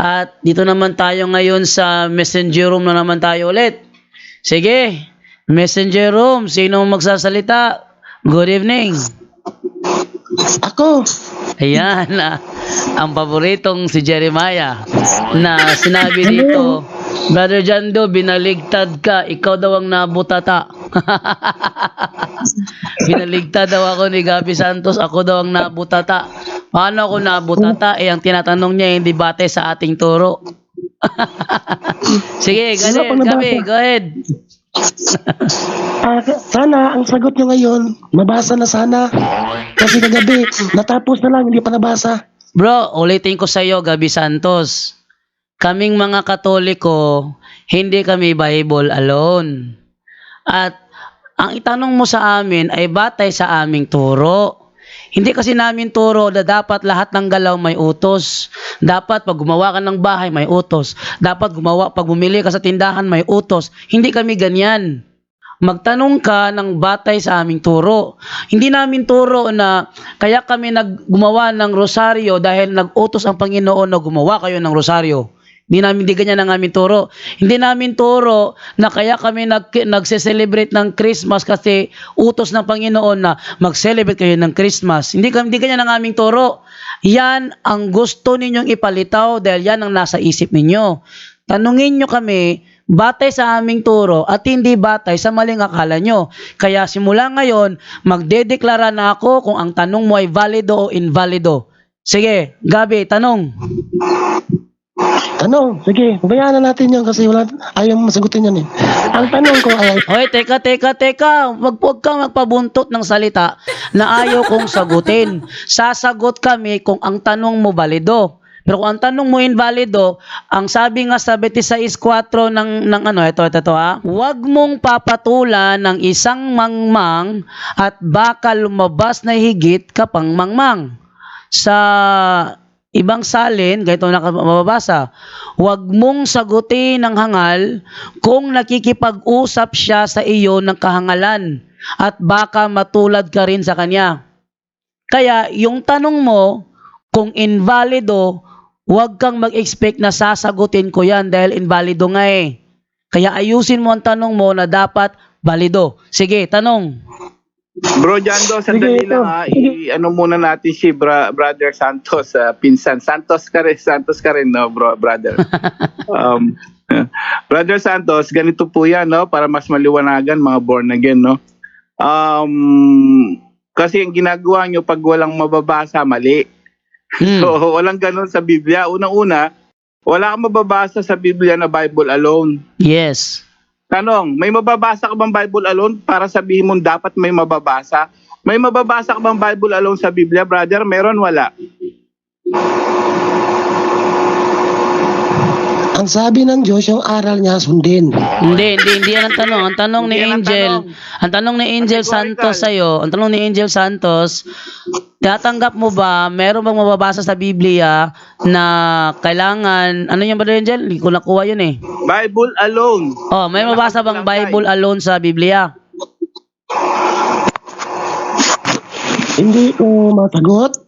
At dito naman tayo ngayon sa messenger room na naman tayo ulit. Sige, messenger room, sino magsasalita? Good evening. Ako. Ayan, ang paboritong si Jeremiah na sinabi dito, Brother Jando, binaligtad ka, ikaw daw ang nabutata. Binaligtad daw ako ni Gabi Santos, ako daw ang nabutata. Paano ako nabutata? Ang tinatanong niya hindi bate sa ating turo. Sige, Gabi, go ahead. Sana ang sagot nyo ngayon, mabasa na sana. Kasi kagabi, natapos na lang, hindi pa nabasa. Bro, ulitin ko sa iyo, Gabi Santos. Kaming mga Katoliko, hindi kami Bible alone. At ang itanong mo sa amin ay batay sa aming turo. Hindi kasi namin turo na dapat lahat ng galaw may utos. Dapat pag gumawa ka ng bahay may utos. Dapat pag bumili ka sa tindahan may utos. Hindi kami ganyan. Magtanong ka ng batay sa aming turo. Hindi namin turo na kaya kami gumawa ng rosaryo dahil nag-utos ang Panginoon na gumawa kayo ng rosaryo. Hindi ganyan ang aming turo. Hindi namin turo na kaya kami nagse-celebrate ng Christmas kasi utos ng Panginoon na mag-celebrate kayo ng Christmas. Hindi ganyan ang aming turo. Yan ang gusto ninyong ipalitaw dahil yan ang nasa isip ninyo. Tanungin nyo kami batay sa aming turo at hindi batay sa maling akala nyo. Kaya simula ngayon, magdedeklara na ako kung ang tanong mo ay valido o invalido. Sige, Gabi, tanong. Tanong, sige, bayaan na natin yan kasi ayaw masagutin yan eh. Ang tanong ko ay... Hoy, teka. Huwag kang magpabuntot ng salita na ayaw kong sagutin. Sasagot kami kung ang tanong mo valido. Pero kung ang tanong mo invalido, ang sabi nga sa 26:4 ng ito ha. Huwag mong papatulan ng isang mangmang at baka lumabas na higit ka pang mangmang. Sa ibang salin, ganito na mababasa, huwag mong sagutin ng hangal kung nakikipag-usap siya sa iyo ng kahangalan at baka matulad ka rin sa kanya. Kaya yung tanong mo, kung invalido, huwag kang mag-expect na sasagutin ko yan dahil invalido nga eh. Kaya ayusin mo ang tanong mo na dapat valido. Sige, tanong. Bro Jando, sandali lang ha. Ano muna natin si Brother Santos, pinsan. Santos ka rin, no, brother. Brother Santos, ganito po yan, no, para mas maliwanagan mga born again, no. Kasi ang ginagawa nyo pag walang mababasa, mali. So, walang ganun sa Biblia. Unang-una, wala kang mababasa sa Biblia na Bible alone. Yes. Tanong, may mababasa ka bang Bible alone para sabihin mo dapat may mababasa? May mababasa ka bang Bible alone sa Biblia, brother? Meron, wala? Ang sabi ng Diyos, yung aral niya sundin. Hindi yan ang tanong. Ang tanong ni Angel Santos sa'yo, ang tanong ni Angel Santos, tatanggap mo ba, meron bang mababasa sa Biblia na kailangan, ano yung Brother Angel? Hindi ko nakuha yun eh. Bible alone. Oh, may mababasa bang Bible alone sa Biblia? Hindi ko masagot.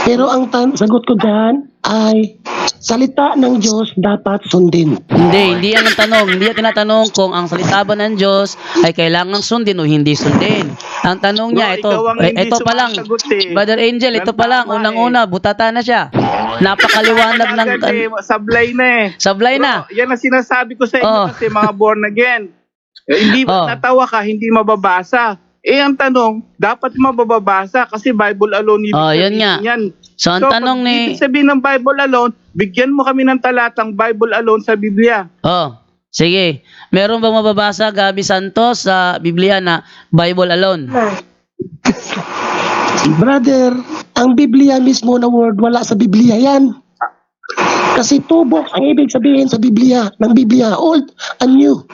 Pero ang sagot ko dyan ay salita ng Diyos dapat sundin. Hindi yan ang tanong. Hindi yan tinatanong kung ang salita ba ng Diyos ay kailangang sundin o hindi sundin. Ang tanong niya, ito pa lang, Brother Angel, ito pa lang, unang-una, butata na siya. Napakaliwanag ng... Sablay na eh. Sablay na. Bro, yan ang sinasabi ko sa inyo kasi mga born again. Hindi natawa ka, hindi mababasa. Ang tanong, dapat mababasa kasi Bible alone ibig yun nga. yan. So, ang tanong ni... Ibig sabihin ng Bible alone, bigyan mo kami ng talatang Bible alone sa Biblia. Sige. Meron bang mababasa, Gabi Santos, sa Biblia na Bible alone? Brother, ang Biblia mismo na word, wala sa Biblia yan. Kasi two books ang ibig sabihin sa Biblia, ng Biblia, Old and New.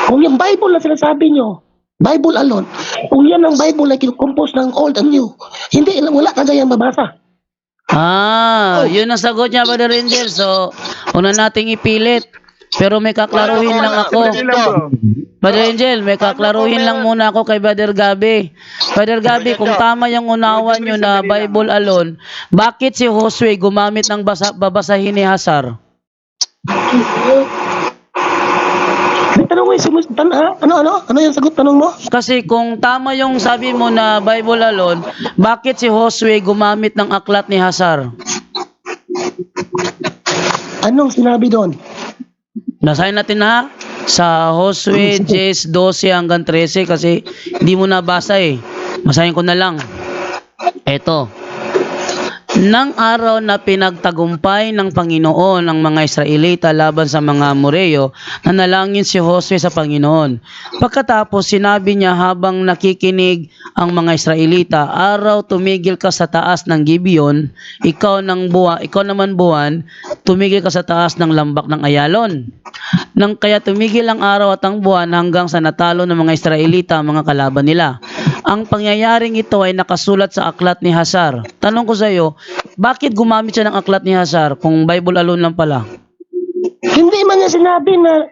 Kung yung Bible na sinasabi nyo, Bible alone, kung yan ang Bible na kinukompose ng Old and New, hindi, wala kagayang mabasa. Yun ang sagot niya, Brother Angel. So, una nating ipilit. Pero may kaklaruhin lang ako. Sandali lang, bro. Brother Angel, may kaklaruhin lang muna ako kay Brother Gabi. Brother Gabi, kung tama yung unawan nyo na Bible alone, bakit si Josue gumamit ng babasahin ni Hazar? Tanong mo ano yung sagot tanong mo? Kasi kung tama yung sabi mo na Bible alone, bakit si Josue gumamit ng aklat ni Hazar? Anong sinabi doon? Nasahin natin na sa Josue 10:12 hanggang 13 kasi hindi mo nabasa eh. Masahin ko na lang. Eto. Nang araw na pinagtagumpay ng Panginoon ang mga Israelita laban sa mga Amoreo, nanalangin si Josue sa Panginoon. Pagkatapos sinabi niya habang nakikinig ang mga Israelita, araw tumigil ka sa taas ng Gibeon, ikaw naman buwan, tumigil ka sa taas ng lambak ng Ayalon. Nang kaya tumigil ang araw at ang buwan hanggang sa natalo ng mga Israelita ang mga kalaban nila. Ang pangyayaring ito ay nakasulat sa aklat ni Hazar. Tanong ko sa iyo, bakit gumamit siya ng aklat ni Hazar kung Bible alone lang pala? Hindi man niya sinabi na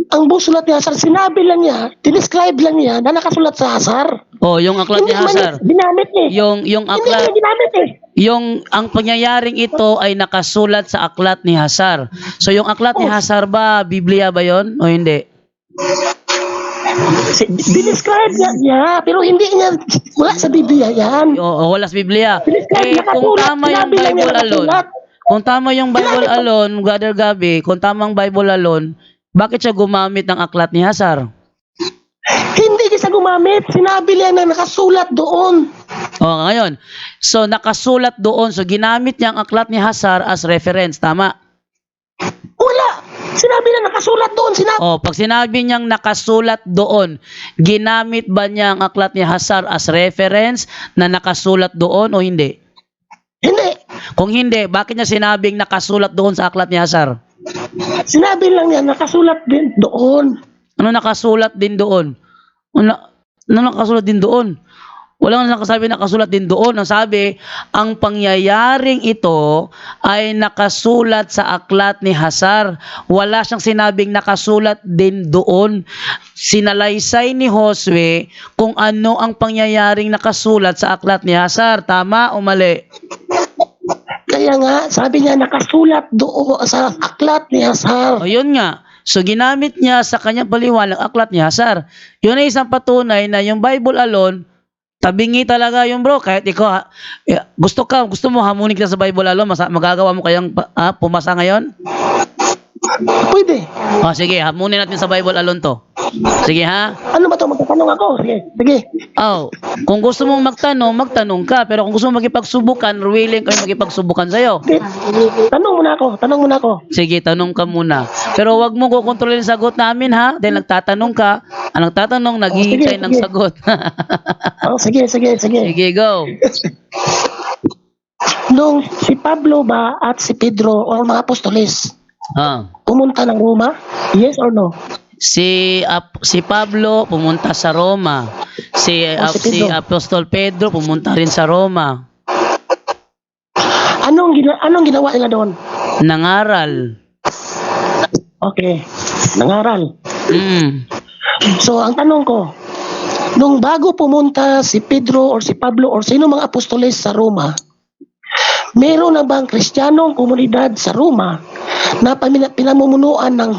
ang sulat ni Hazar, sinabi lang niya, dinescribe lang niya na nakasulat sa Hazar. Oh, yung aklat ni Hindi man Hazar. niya ginamit eh. Yung Hindi aklat, niya ginamit eh. ang pangyayaring ito ay nakasulat sa aklat ni Hazar. So yung aklat ni Hazar ba, Biblia ba yon o hindi? Dinescribe niya, pero hindi niya, wala sa Biblia yan. O wala sa Biblia. Dinescribe Kung nakasulat, tama yung sinabi lang niya Bible alone, nakasulat. kung tama yung Bible alone, Brother Gabi, kung tamang Bible alone, bakit siya gumamit ng aklat ni Hazar? Hindi niya sa gumamit, sinabi lang na nakasulat doon. Ngayon. So, nakasulat doon. So, ginamit niya ang aklat ni Hazar as reference. Tama? Wala. Sinabi lang nakasulat doon. Pag sinabi niyang nakasulat doon, ginamit ba niya ang aklat ni Hazar as reference na nakasulat doon o hindi? Hindi. Kung hindi, bakit niya sinabing nakasulat doon sa aklat ni Hazar? Sinabi lang niya nakasulat din doon. Ano nakasulat din doon? Ano nakasulat din doon? Walang nakasabi nakasulat din doon. Ang sabi, ang pangyayaring ito ay nakasulat sa aklat ni Hazar. Wala siyang sinabing nakasulat din doon. Sinalaysay ni Josue kung ano ang pangyayaring nakasulat sa aklat ni Hazar. Tama o mali? Kaya nga, sabi niya nakasulat doon sa aklat ni Hazar. O yun nga. So ginamit niya sa kanyang paliwanag aklat ni Hazar. Yun ay isang patunay na yung Bible alone, tabingi talaga yung bro. Kahit ikaw, gusto mo hamunin kita sa Bible alone, magagawa mo kayang pumasa ngayon? Pwede. Sige, hamunin natin sa Bible alone to. Sige ha? Ano ba ito? Magtatanong ako. Sige. Kung gusto mong magtanong ka. Pero kung gusto mong makipagsubukan, willing kayo makipagsubukan sa'yo. Tanong muna ako. Sige, tanong ka muna. Pero wag mo kukontrolin yung sagot namin ha. Dahil nagtatanong ka. Ang nagtatanong, naghihintay ng sagot. Sige. Sige, go. Nung si Pablo ba at si Pedro o mga apostoles pumunta ng Roma? Yes or no? Si Pablo pumunta sa Roma. Si Apostol Pedro pumunta rin sa Roma. Anong ginawa nila doon? Nangaral. Okay. Nangaral. So, ang tanong ko, nung bago pumunta si Pedro or si Pablo or sino mga apostoles sa Roma, meron na bang Kristiyanong komunidad sa Roma na pinamumunuan ng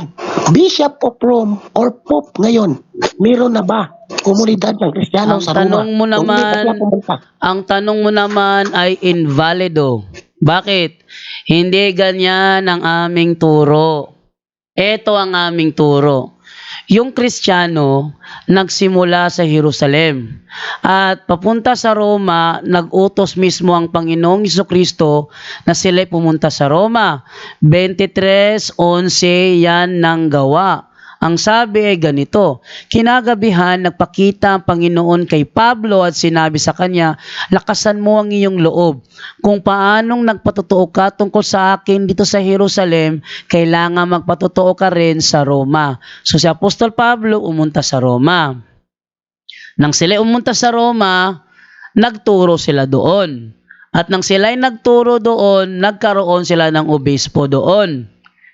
Bishop of Rome or Pope ngayon? Meron na ba komunidad ng Kristiyano sa Roma? Ang tanong mo naman ay invalido. Bakit? Hindi ganyan ang aming turo. Ito ang aming turo. Yung Kristiyano nagsimula sa Jerusalem at papunta sa Roma, nag-utos mismo ang Panginoong Jesucristo na sila pumunta sa Roma. 23:11 yan ng gawa. Ang sabi ay ganito, kinagabihan nagpakita ang Panginoon kay Pablo at sinabi sa kanya, lakasan mo ang iyong loob. Kung paanong nagpatotoo ka tungkol sa akin dito sa Jerusalem, kailangan magpatotoo ka rin sa Roma. So si Apostol Pablo umunta sa Roma. Nang sila umunta sa Roma, nagturo sila doon. At nang sila ay nagturo doon, nagkaroon sila ng obispo doon.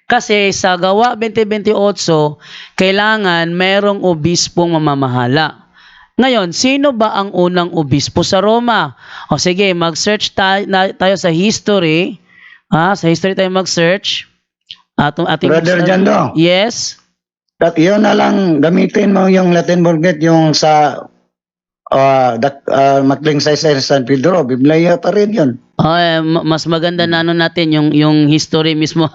Kasi sa Gawa 20:28, kailangan merong obispong mamamahala. Ngayon, sino ba ang unang obispo sa Roma? O sige, mag-search tayo sa history. Sa history tayo mag-search. Brother Jando. Yes. Yun na lang, gamitin mo yung Latin Vulgate, yung sa Matling sa San Pedro, Biblia pa rin yun. Mas maganda na natin yung history mismo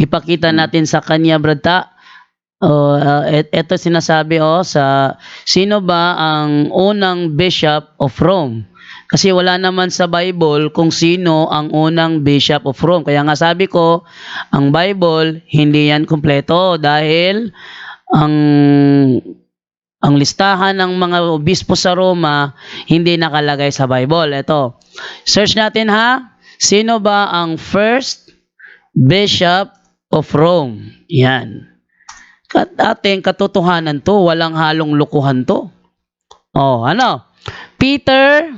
ipakita natin sa kanya, brata. Ito sinasabi sa sino ba ang unang bishop of Rome? Kasi wala naman sa Bible kung sino ang unang bishop of Rome. Kaya nga sabi ko, ang Bible hindi yan kumpleto dahil ang listahan ng mga obispo sa Roma hindi nakalagay sa Bible. Ito. Search natin Sino ba ang first bishop of Rome? Yan. Ating katotohanan to, walang halong lukuhan to. Peter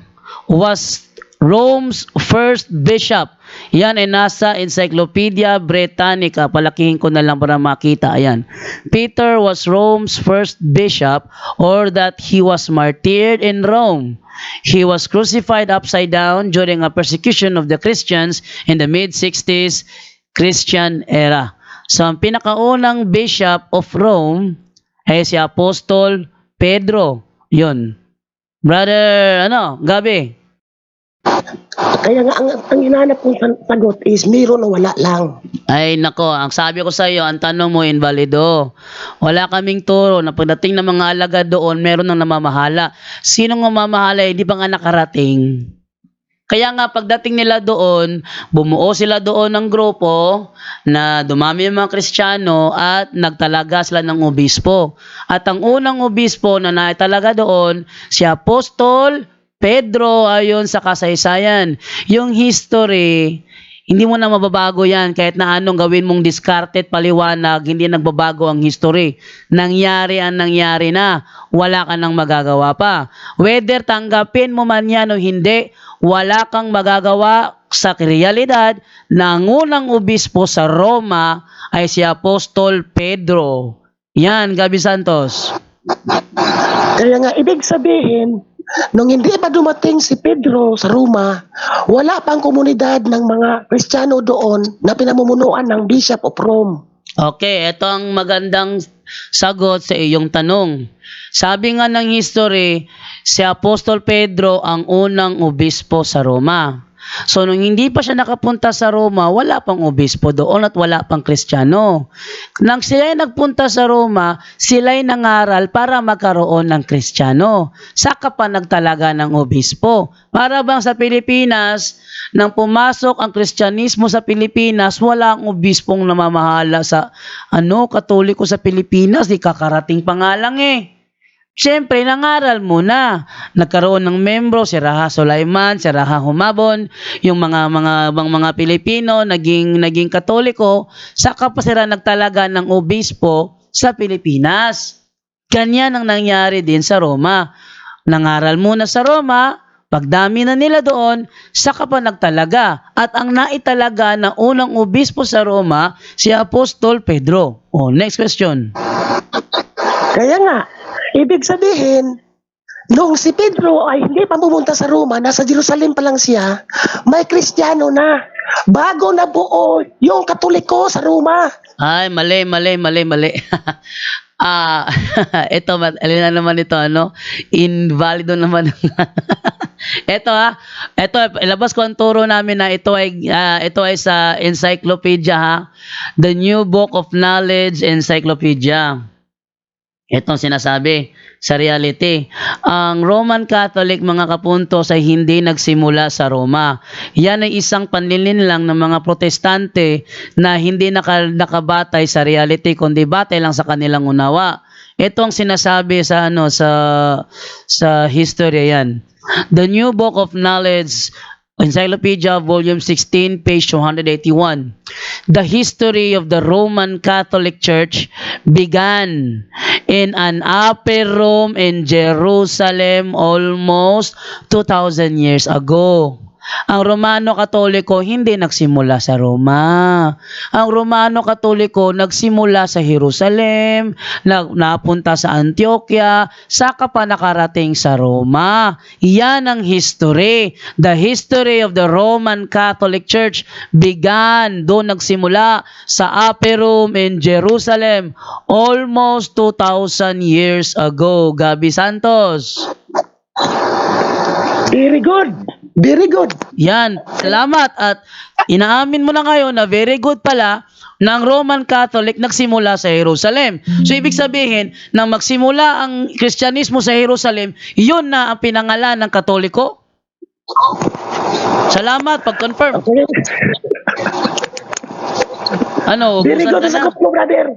was Rome's first bishop. Yan ay nasa Encyclopedia Britannica. Palakihin ko na lang para makita. Ayan. Peter was Rome's first bishop, or that he was martyred in Rome. He was crucified upside down during a persecution of the Christians in the mid-60s Christian era. So, ang pinakaunang bishop of Rome ay si Apostol Pedro. Yun. Brother, Gabi? Kaya nga, ang hinahanap kong sagot is meron o wala lang. Ay, nako. Ang sabi ko sa iyo, ang tanong mo, invalido. Wala kaming turo na pagdating ng mga alagad doon, meron ng namamahala. Sinong namamahala, hindi pa nga nakarating. Kaya nga, pagdating nila doon, bumuo sila doon ng grupo na dumami yung mga Kristiyano at nagtalaga sila ng obispo. At ang unang obispo na naitalaga doon, si Apostol Pedro, ayon sa kasaysayan. Yung history, hindi mo na mababago yan. Kahit na anong gawin mong discarded paliwanag, hindi nagbabago ang history. Nangyari na. Wala ka nang magagawa pa. Whether tanggapin mo man yan o hindi, wala kang magagawa sa realidad na ang unang obispo sa Roma ay si Apostol Pedro. Yan, Gabi Santos. Kaya nga, ibig sabihin, nung hindi pa dumating si Pedro sa Roma, wala pang komunidad ng mga Kristiyano doon na pinamumunuan ng Bishop of Rome. Okay, ito ang magandang sagot sa iyong tanong. Sabi nga ng history, si Apostol Pedro ang unang obispo sa Roma. So, nung hindi pa siya nakapunta sa Roma, wala pang obispo doon at wala pang Kristiyano. Nang sila'y nagpunta sa Roma, sila'y nangaral para magkaroon ng Kristiyano. Saka pa nagtalaga ng obispo. Para bang sa Pilipinas, nang pumasok ang Kristyanismo sa Pilipinas, wala ang obispong namamahala sa Katoliko sa Pilipinas, di kakarating pa nga lang Siyempre, nangaral muna. Nagkaroon ng membro, si Raha Sulaiman, si Raha Humabon, yung mga Pilipino, naging Katoliko, saka pa sila nagtalaga ng obispo sa Pilipinas. Ganyan ang nangyari din sa Roma. Nangaral muna sa Roma, pagdami na nila doon, saka pa nagtalaga. At ang naitalaga na unang obispo sa Roma, si Apostol Pedro. Next question. Kaya nga, ibig sabihin, nung si Pedro ay hindi pa pumunta sa Roma, nasa Jerusalem pa lang siya, may Kristiyano na. Bago na buo yung Katoliko sa Roma. Ay, mali. Ito, alin na naman ito, invalido naman. Ito ilabas ko ang turo namin na ito ay sa encyclopedia The New Book of Knowledge Encyclopedia. Itong sinasabi sa reality. Ang Roman Catholic, mga kapuntos, ay hindi nagsimula sa Roma. Yan ay isang panlilin lang ng mga protestante na hindi nakabatay sa reality, kundi batay lang sa kanilang unawa. Ito ang sinasabi sa history yan. The New Book of Knowledge Encyclopedia, Volume 16, page 281. The history of the Roman Catholic Church began in an upper room in Jerusalem almost 2,000 years ago. ang Romano Katoliko hindi nagsimula sa Roma. Ang Romano Katoliko nagsimula sa Jerusalem, napunta sa Antioquia, saka pa nakarating sa Roma. Yan ang history. The history of the Roman Catholic Church began, doon nagsimula sa Upper Room in Jerusalem almost 2,000 years ago. Gabi Santos. Very good. Very good. Yan, salamat. At inaamin mo na ngayon na very good pala ng Roman Catholic nagsimula sa Jerusalem. So ibig sabihin, nang magsimula ang Kristyanismo sa Jerusalem, yun na ang pinangalan ng Katoliko? Salamat, pag-confirm. Ano, Very ubusan good ka na? sagot mo, brother.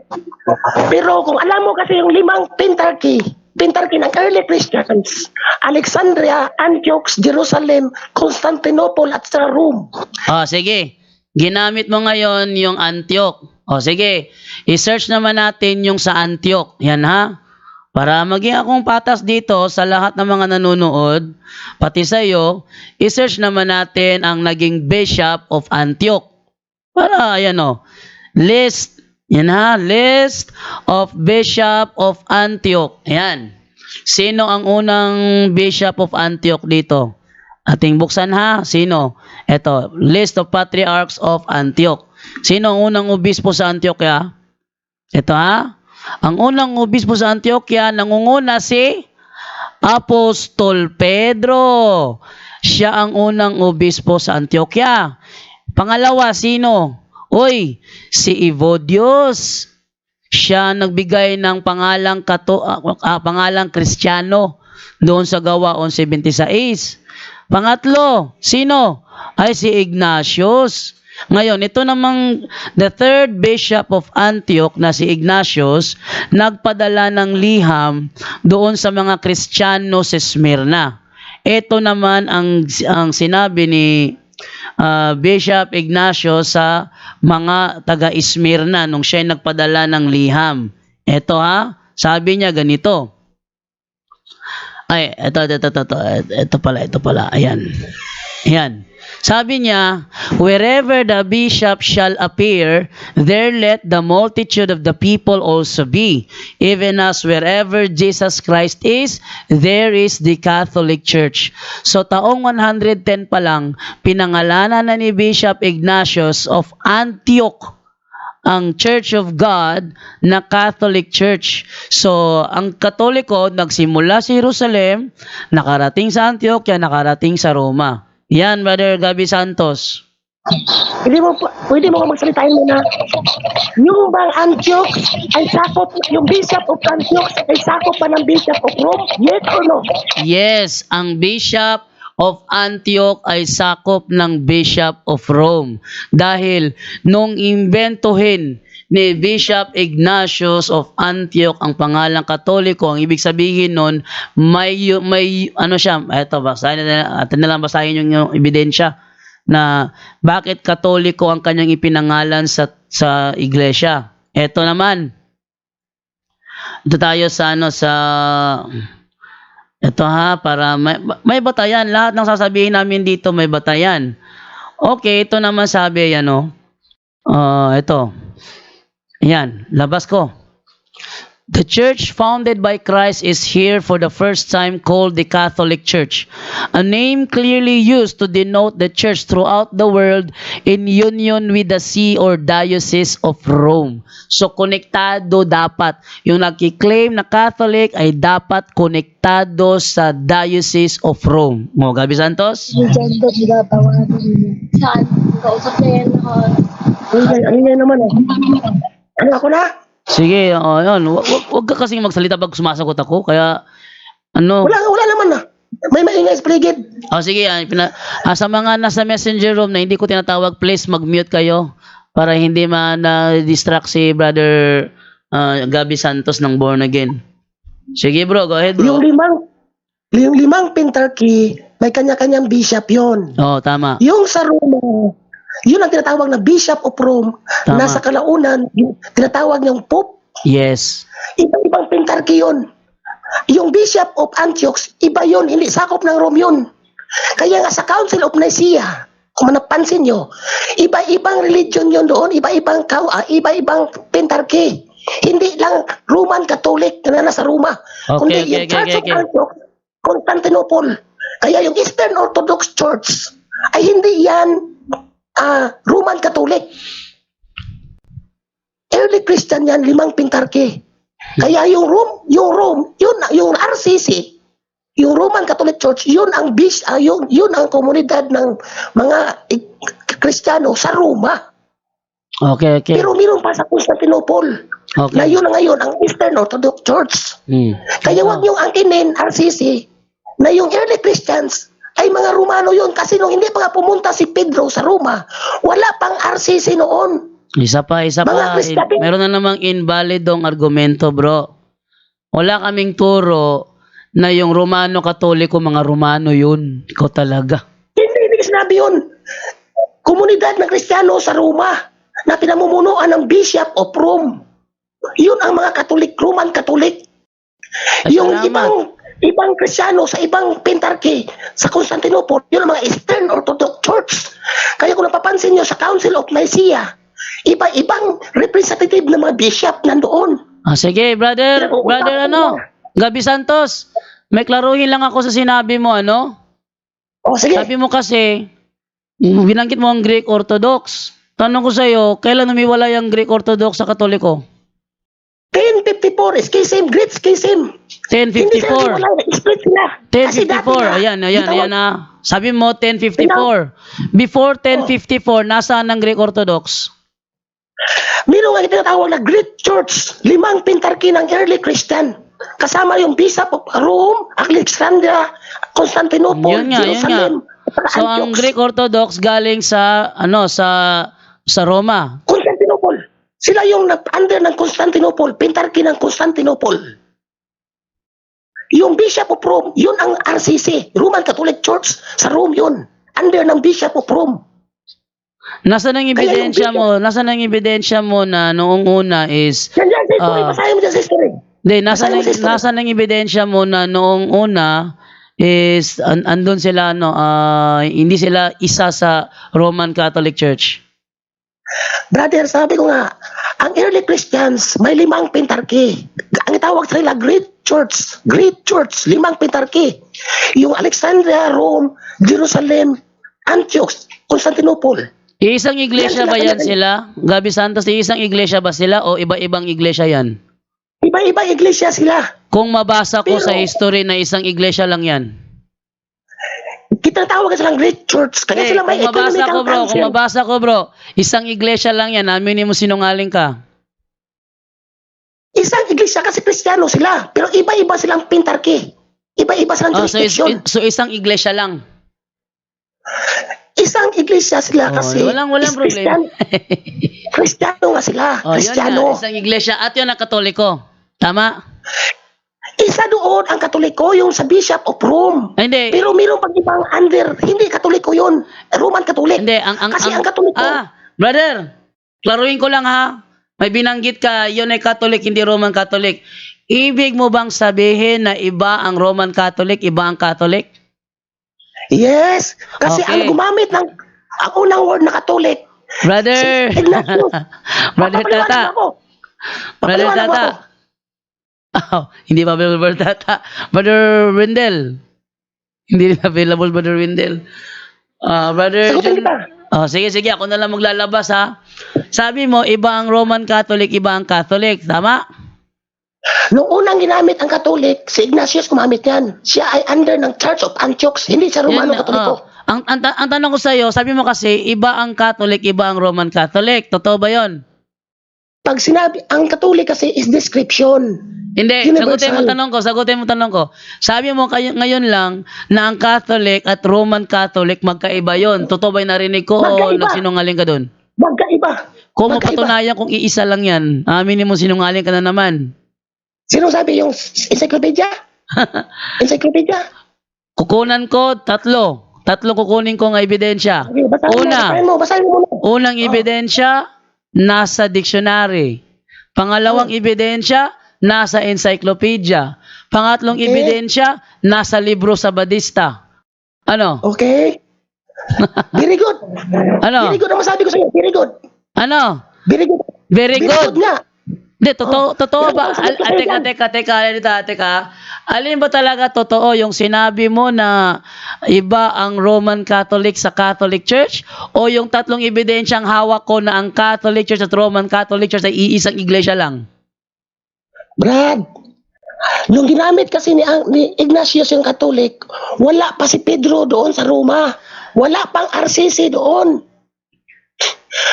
Pero kung alam mo kasi yung 5 pentarchy ng early Christians, Alexandria, Antioch, Jerusalem, Constantinople, at sa Rome. Sige. Ginamit mo ngayon yung Antioch. Sige. I-search naman natin yung sa Antioch. Yan ha. Para maging akong patas dito sa lahat ng mga nanonood, pati sa iyo, i-search naman natin ang naging Bishop of Antioch. Para, ayan list. Yan ha, list of Bishop of Antioch. Ayan. Sino ang unang Bishop of Antioch dito? Ating buksan ha. Sino? Ito, list of Patriarchs of Antioch. Sino ang unang obispo sa Antioquia? Ito ha. Ang unang obispo sa Antioquia, nangunguna si Apostol Pedro. Siya ang unang obispo sa Antioquia. Pangalawa, sino? Si Evodios. Siya nagbigay ng pangalang Kristiyano doon sa Gawa 11:26. Pangatlo, sino? Ay si Ignatius. Ngayon, ito namang the third bishop of Antioch na si Ignatius, nagpadala ng liham doon sa mga Kristiyano sa Smyrna. Ito naman ang sinabi ni Bishop Ignatius sa mga taga-Smyrna nung siya nagpadala ng liham. Ito ha, sabi niya ganito. Ito pala. Ayan. Sabi niya, wherever the bishop shall appear, there let the multitude of the people also be. Even as wherever Jesus Christ is, there is the Catholic Church. So taong 110 pa lang, pinangalanan na ni Bishop Ignatius of Antioch ang Church of God na Catholic Church. So, ang Katoliko nagsimula sa Jerusalem, nakarating sa Antioquia, nakarating sa Roma. Yan, Brother Gabi Santos. Pwede mo magsalitain mo na yung bang Antioch ay sakop, yung Bishop of Antioch ay sakop pa ng Bishop of Rome? Yes or no? Yes, ang Bishop of Antioch ay sakop ng Bishop of Rome. Dahil nung imbentohin ni Bishop Ignatius of Antioch ang pangalang Katoliko, ang ibig sabihin nun, may siya, eto, basahin basahin yung ebidensya na bakit Katoliko ang kanyang ipinangalan sa iglesia. Eto naman. Ito tayo ito ha, para may batayan. Lahat ng sasabihin namin dito may batayan. Okay, ito naman sabi, ito. Yan, labas ko. The church founded by Christ is here for the first time called the Catholic Church, a name clearly used to denote the church throughout the world in union with the see or diocese of Rome. So, konektado dapat. Yung nagkiklaim na Catholic ay dapat konektado sa diocese of Rome. Mo, Gabi Santos? Saan? Kausap na yan. Ano yan naman? Ano ako na? Sige, yun. Huwag ka kasing magsalita pag sumasagot ako. Kaya, Wala naman na. May maingay sa paligid. Sige, sa mga nasa messenger room na hindi ko tinatawag, please mag-mute kayo para hindi ma-distract si Brother Gabi Santos ng Born Again. Sige bro, go ahead bro. Yung limang pentarchy, may kanya-kanyang bishop yon. Tama. Yung sa Roma, yun ang tinatawag na Bishop of Rome. Tama. Nasa kalaunan, yung tinatawag niyang Pope. Yes. Ibang pentarchy yun. Yung Bishop of Antioch, iba yun, hindi sakop ng Rome yun. Kaya nga sa Council of Nicaea, kung napansin nyo, iba-ibang religion yun doon, iba-ibang pentarchy. Hindi lang Roman Catholic na nasa Roma, kundi yung Church of Antioch, Constantinople. Kaya yung Eastern Orthodox Church ay hindi yan Roman Catholic. Early Christian yan, 5 pentarchy. Kaya yung Rome, yung RCC, yung Roman Catholic Church, yun ang yun ang komunidad ng mga Kristiyano sa Roma. Okay. Pero meron pa sa Constantinople. Okay. Na yun na ngayon ang Eastern Orthodox Church. Kaya wag niyong angkinin, RCC, na yung early Christians ay mga Romano yun. Kasi nung hindi pa nga pumunta si Pedro sa Roma, wala pang RCC noon. Isa pa. Meron na namang invalidong argumento, bro. Wala kaming turo na yung Romano Katoliko, mga Romano yun. Ikaw talaga. Hindi sinabi yun. Komunidad ng Kristiyano sa Roma na pinamumunuan ng Bishop of Rome. Yun ang mga Katolik, Roman Katolik. Yung ibang Kristiyano sa ibang pentarchy sa Constantinople, yun ang mga Eastern Orthodox Church. Kaya kung napapansin nyo sa Council of Nicaea, iba-ibang representative ng mga bishop nandoon. Sige, brother, Gabi Santos, may klaruhin lang ako sa sinabi mo, Sige. Sabi mo kasi, binanggit mo ang Greek Orthodox. Tanong ko sa'yo, kailan umiwalay ang Greek Orthodox sa Katoliko? 1054, schism, Great Schism. 1054. Split sila. 1054, ayan na. Sabi mo 1054. Before 1054, nasaan ang Greek Orthodox? Meron nga tinatawag na Great Church, 5 pentarchy ng early Christian. Kasama yung Bishop of Rome, Alexandria, Constantinople, Yun nga. Jerusalem. So ang Greek Orthodox galing sa sa Roma. Constantinople. Sila yung under ng Constantinople, pentarchy ng Constantinople. Yung Bishop of Rome, yun ang RCC, Roman Catholic Church sa Rome yun. Under ng Bishop of Rome. Nasaan ang ebidensya mo na noong una is Nandiyan sa history, basahin mo dyan sa history. nasaan ang ebidensya mo na noong una is andun sila hindi sila isa sa Roman Catholic Church. Brother, sabi ko nga, ang early Christians may 5 pentarchy. Ang tawag sa nila Great Church, 5 pentarchy. Yung Alexandria, Rome, Jerusalem, Antioch, Constantinople. Iisang iglesia ba yan sila? Gabi Santos, iisang iglesia ba sila o iba-ibang iglesia yan? Iba-iba iglesia sila. Kung mabasa ko Pero, sa history na isang iglesia lang yan. Kita tawag silang Great Church. Kaya sila may Kung economical mabasa ko bro, isang iglesia lang yan, aminin mo sinungaling ka. Isang iglesia kasi Kristiyano sila. Pero iba-iba silang pentarchy. Iba-iba silang jurisdiction. So isang iglesia lang. Isang iglesia sila kasi walang problema. Kristiyano nga sila. Kristiyano. Isang iglesia at yun ang Katoliko. Tama? Isa doon ang Katoliko, yung sa Bishop of Rome. Hindi. Pero mayroon pag ibang under, hindi Katoliko yun. Roman Catholic. Hindi, Kasi ang Katoliko. Brother, klaruhin ko lang ha. May binanggit ka, yun ay Catholic, hindi Roman Catholic. Ibig mo bang sabihin na iba ang Roman Catholic, iba ang Catholic? Yes. Kasi ang gumamit ng ang unang word na Catholic. Brother. Si Ignatius. Brother Tata. Brother Tata. Hindi pa available, Brother Tata. Brother Wendell. Hindi available, Brother Wendell. Brother John. Sige, ako na lang maglalabas ha. Sabi mo, iba ang Roman Catholic, iba ang Catholic. Tama? Nung unang ginamit ang Catholic, si Ignatius gumamit yan. Siya ay under ng Church of Antioch, hindi siya Romano Katoliko. Ang tanong ko sa iyo, sabi mo kasi, iba ang Catholic, iba ang Roman Catholic. Totoo ba yon? Pag sinabi, ang Catholic kasi is description. Hindi, sagutin mo tanong ko. Sabi mo ngayon lang na ang Catholic at Roman Catholic magkaiba yon. Totoo ba yung narinig ko o nagsinungaling ka doon? Magkaiba. Kung mapatunayan kung iisa lang yan, aminin mo sinungaling ka na naman. Sino sabi yung encyclopedia? Encyclopedia? Kukunan ko 3. 3 kukunin ko ng ebidensya. Okay, basahin mo. Unang ebidensya, nasa dictionary. Pangalawang ebidensya, nasa encyclopedia. Pangatlong ebidensya, nasa libro sa Badista. Ano? Okay? Very good. Ano? Very good ang masabi ko sa'yo. Very good. Ano? Very good. Very Very good. good nga. Hindi, totoo Pero ba? sagot ko sa'yo dyan. Teka. Alin ba talaga totoo yung sinabi mo na iba ang Roman Catholic sa Catholic Church? O yung tatlong ebidensyang hawak ko na ang Catholic Church at Roman Catholic Church ay iisang iglesia lang? Brad, nung ginamit kasi ni Ignatius yung Katolik, wala pa si Pedro doon sa Roma. Wala pang RCC doon.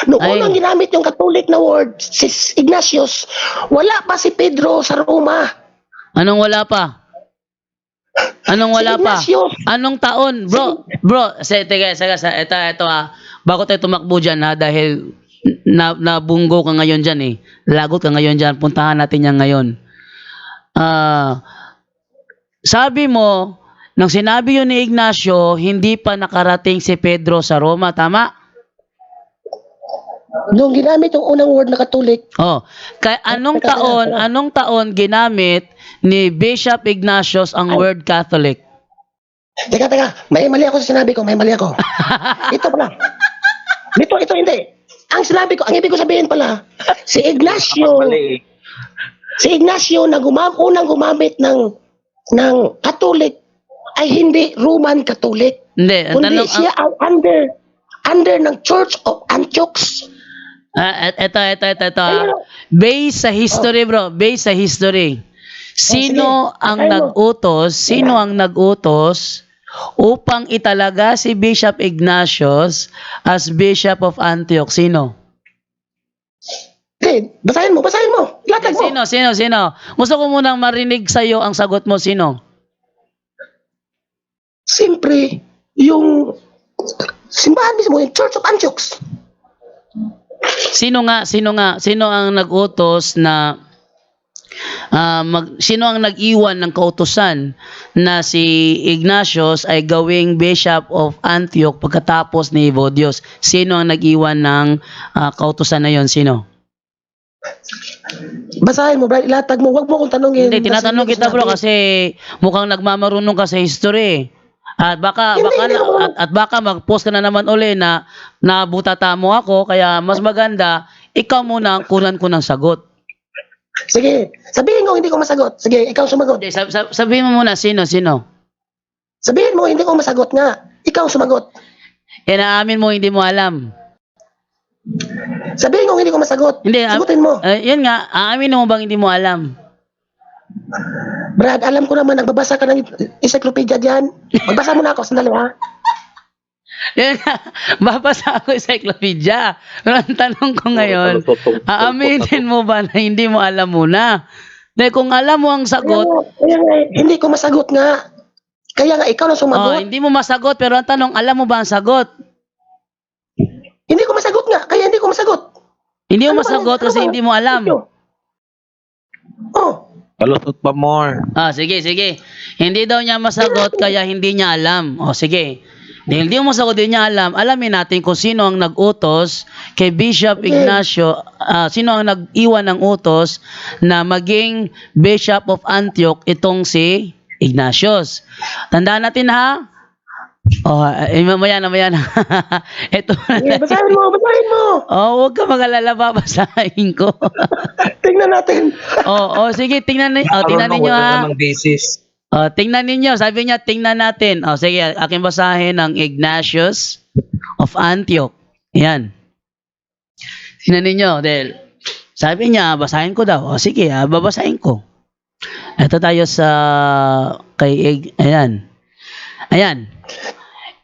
Nung Ay. unang ginamit yung Catholic na word, si Ignatius, wala pa si Pedro sa Roma. Anong wala pa? Anong wala Si pa? Ignatius. Anong taon? Bro, ito bago tayo tumakbo dyan ha, dahil nabunggo ka ngayon dyan eh. Lagot ka ngayon dyan, puntahan natin yan ngayon. Sabi mo, nang sinabi yun ni Ignacio, hindi pa nakarating si Pedro sa Roma, tama? Nung ginamit yung unang word na Katolik, Oh, anong taon ginamit ni Bishop Ignatius ang word Catholic? teka, may mali ako sa sinabi ko, Ito pala. Ito hindi. Ang ibig ko sabihin pala, si Ignacio na unang gumamit ng Catholic ay hindi Roman Catholic. Hindi, ang Kundi tanong, siya ang under ng Church of Antioch. Ito. Based sa history, bro. Based sa history. Sino sige. ang Akay mo. nag-utos? Sino ang nag-utos upang italaga si Bishop Ignatius as Bishop of Antioch? Sino? Okay, basahin mo. Latag mo. Sino? Gusto ko munang marinig sa iyo ang sagot mo. Sino? Siyempre, yung simbahan mismo, yung Church of Antioch. Sino ang nag-utos na sino ang nag-iwan ng kautusan na si Ignatius ay gawing Bishop of Antioch pagkatapos ni Evodios? Sino ang nag-iwan ng kautusan na yon? Sino? Basahin mo, Brad. Ilatag mo. Huwag mo kong tanongin. Hindi, tinatanong kita bro kasi mukhang nagmamarunong ka sa history. At baka mag-post ka na naman uli na nabutata mo ako, kaya mas maganda ikaw muna ang kunan ko ng sagot. Sige, sabihin ko hindi ko masagot. Sige, ikaw sumagot. Okay, sabihin mo muna sino. Sabihin mo hindi ko masagot nga. Ikaw sumagot. Inaamin mo hindi mo alam. Sabihin ko hindi ko masagot. Hindi, Sagutin mo. Yun nga, aamin mo bang hindi mo alam? Brad, alam ko naman, nagbabasa ka ng encyclopedia dyan. Magbasa mo na ako, sandali ha. Yun nga, babasa ako sa encyclopedia. Pero ang tanong ko ngayon, aaminin mo ba na hindi mo alam muna? Dahil kung alam mo ang sagot, Kaya nga, hindi ko masagot nga. Kaya nga, ikaw na sumagot. hindi mo masagot, pero ang tanong, alam mo ba ang sagot? Hindi ko masagot nga, kaya hindi ko masagot. Hindi mo Ano ba? masagot Ano kasi ba? hindi mo alam. Oh, Palusot pa more. Sige. Hindi daw niya masagot kaya hindi niya alam. Sige. Dahil hindi mo masagot, hindi niya alam, alamin natin kung sino ang nag-utos kay Bishop Ignacio, sino ang nag-iwan ng utos na maging Bishop of Antioch itong si Ignatius. Tandaan natin ha? Mamaya na. Ito na. basahin mo. Huwag ka mag-alala, babasahin ko. Tingnan natin. Sige, tingnan ninyo ha. Basis. Tingnan ninyo, sabi niya, tingnan natin. Sige, aking basahin ang Ignatius of Antioch. Yan. Tingnan ninyo, dahil sabi niya, basahin ko daw. Sige, babasahin ko. Ito tayo sa ayan.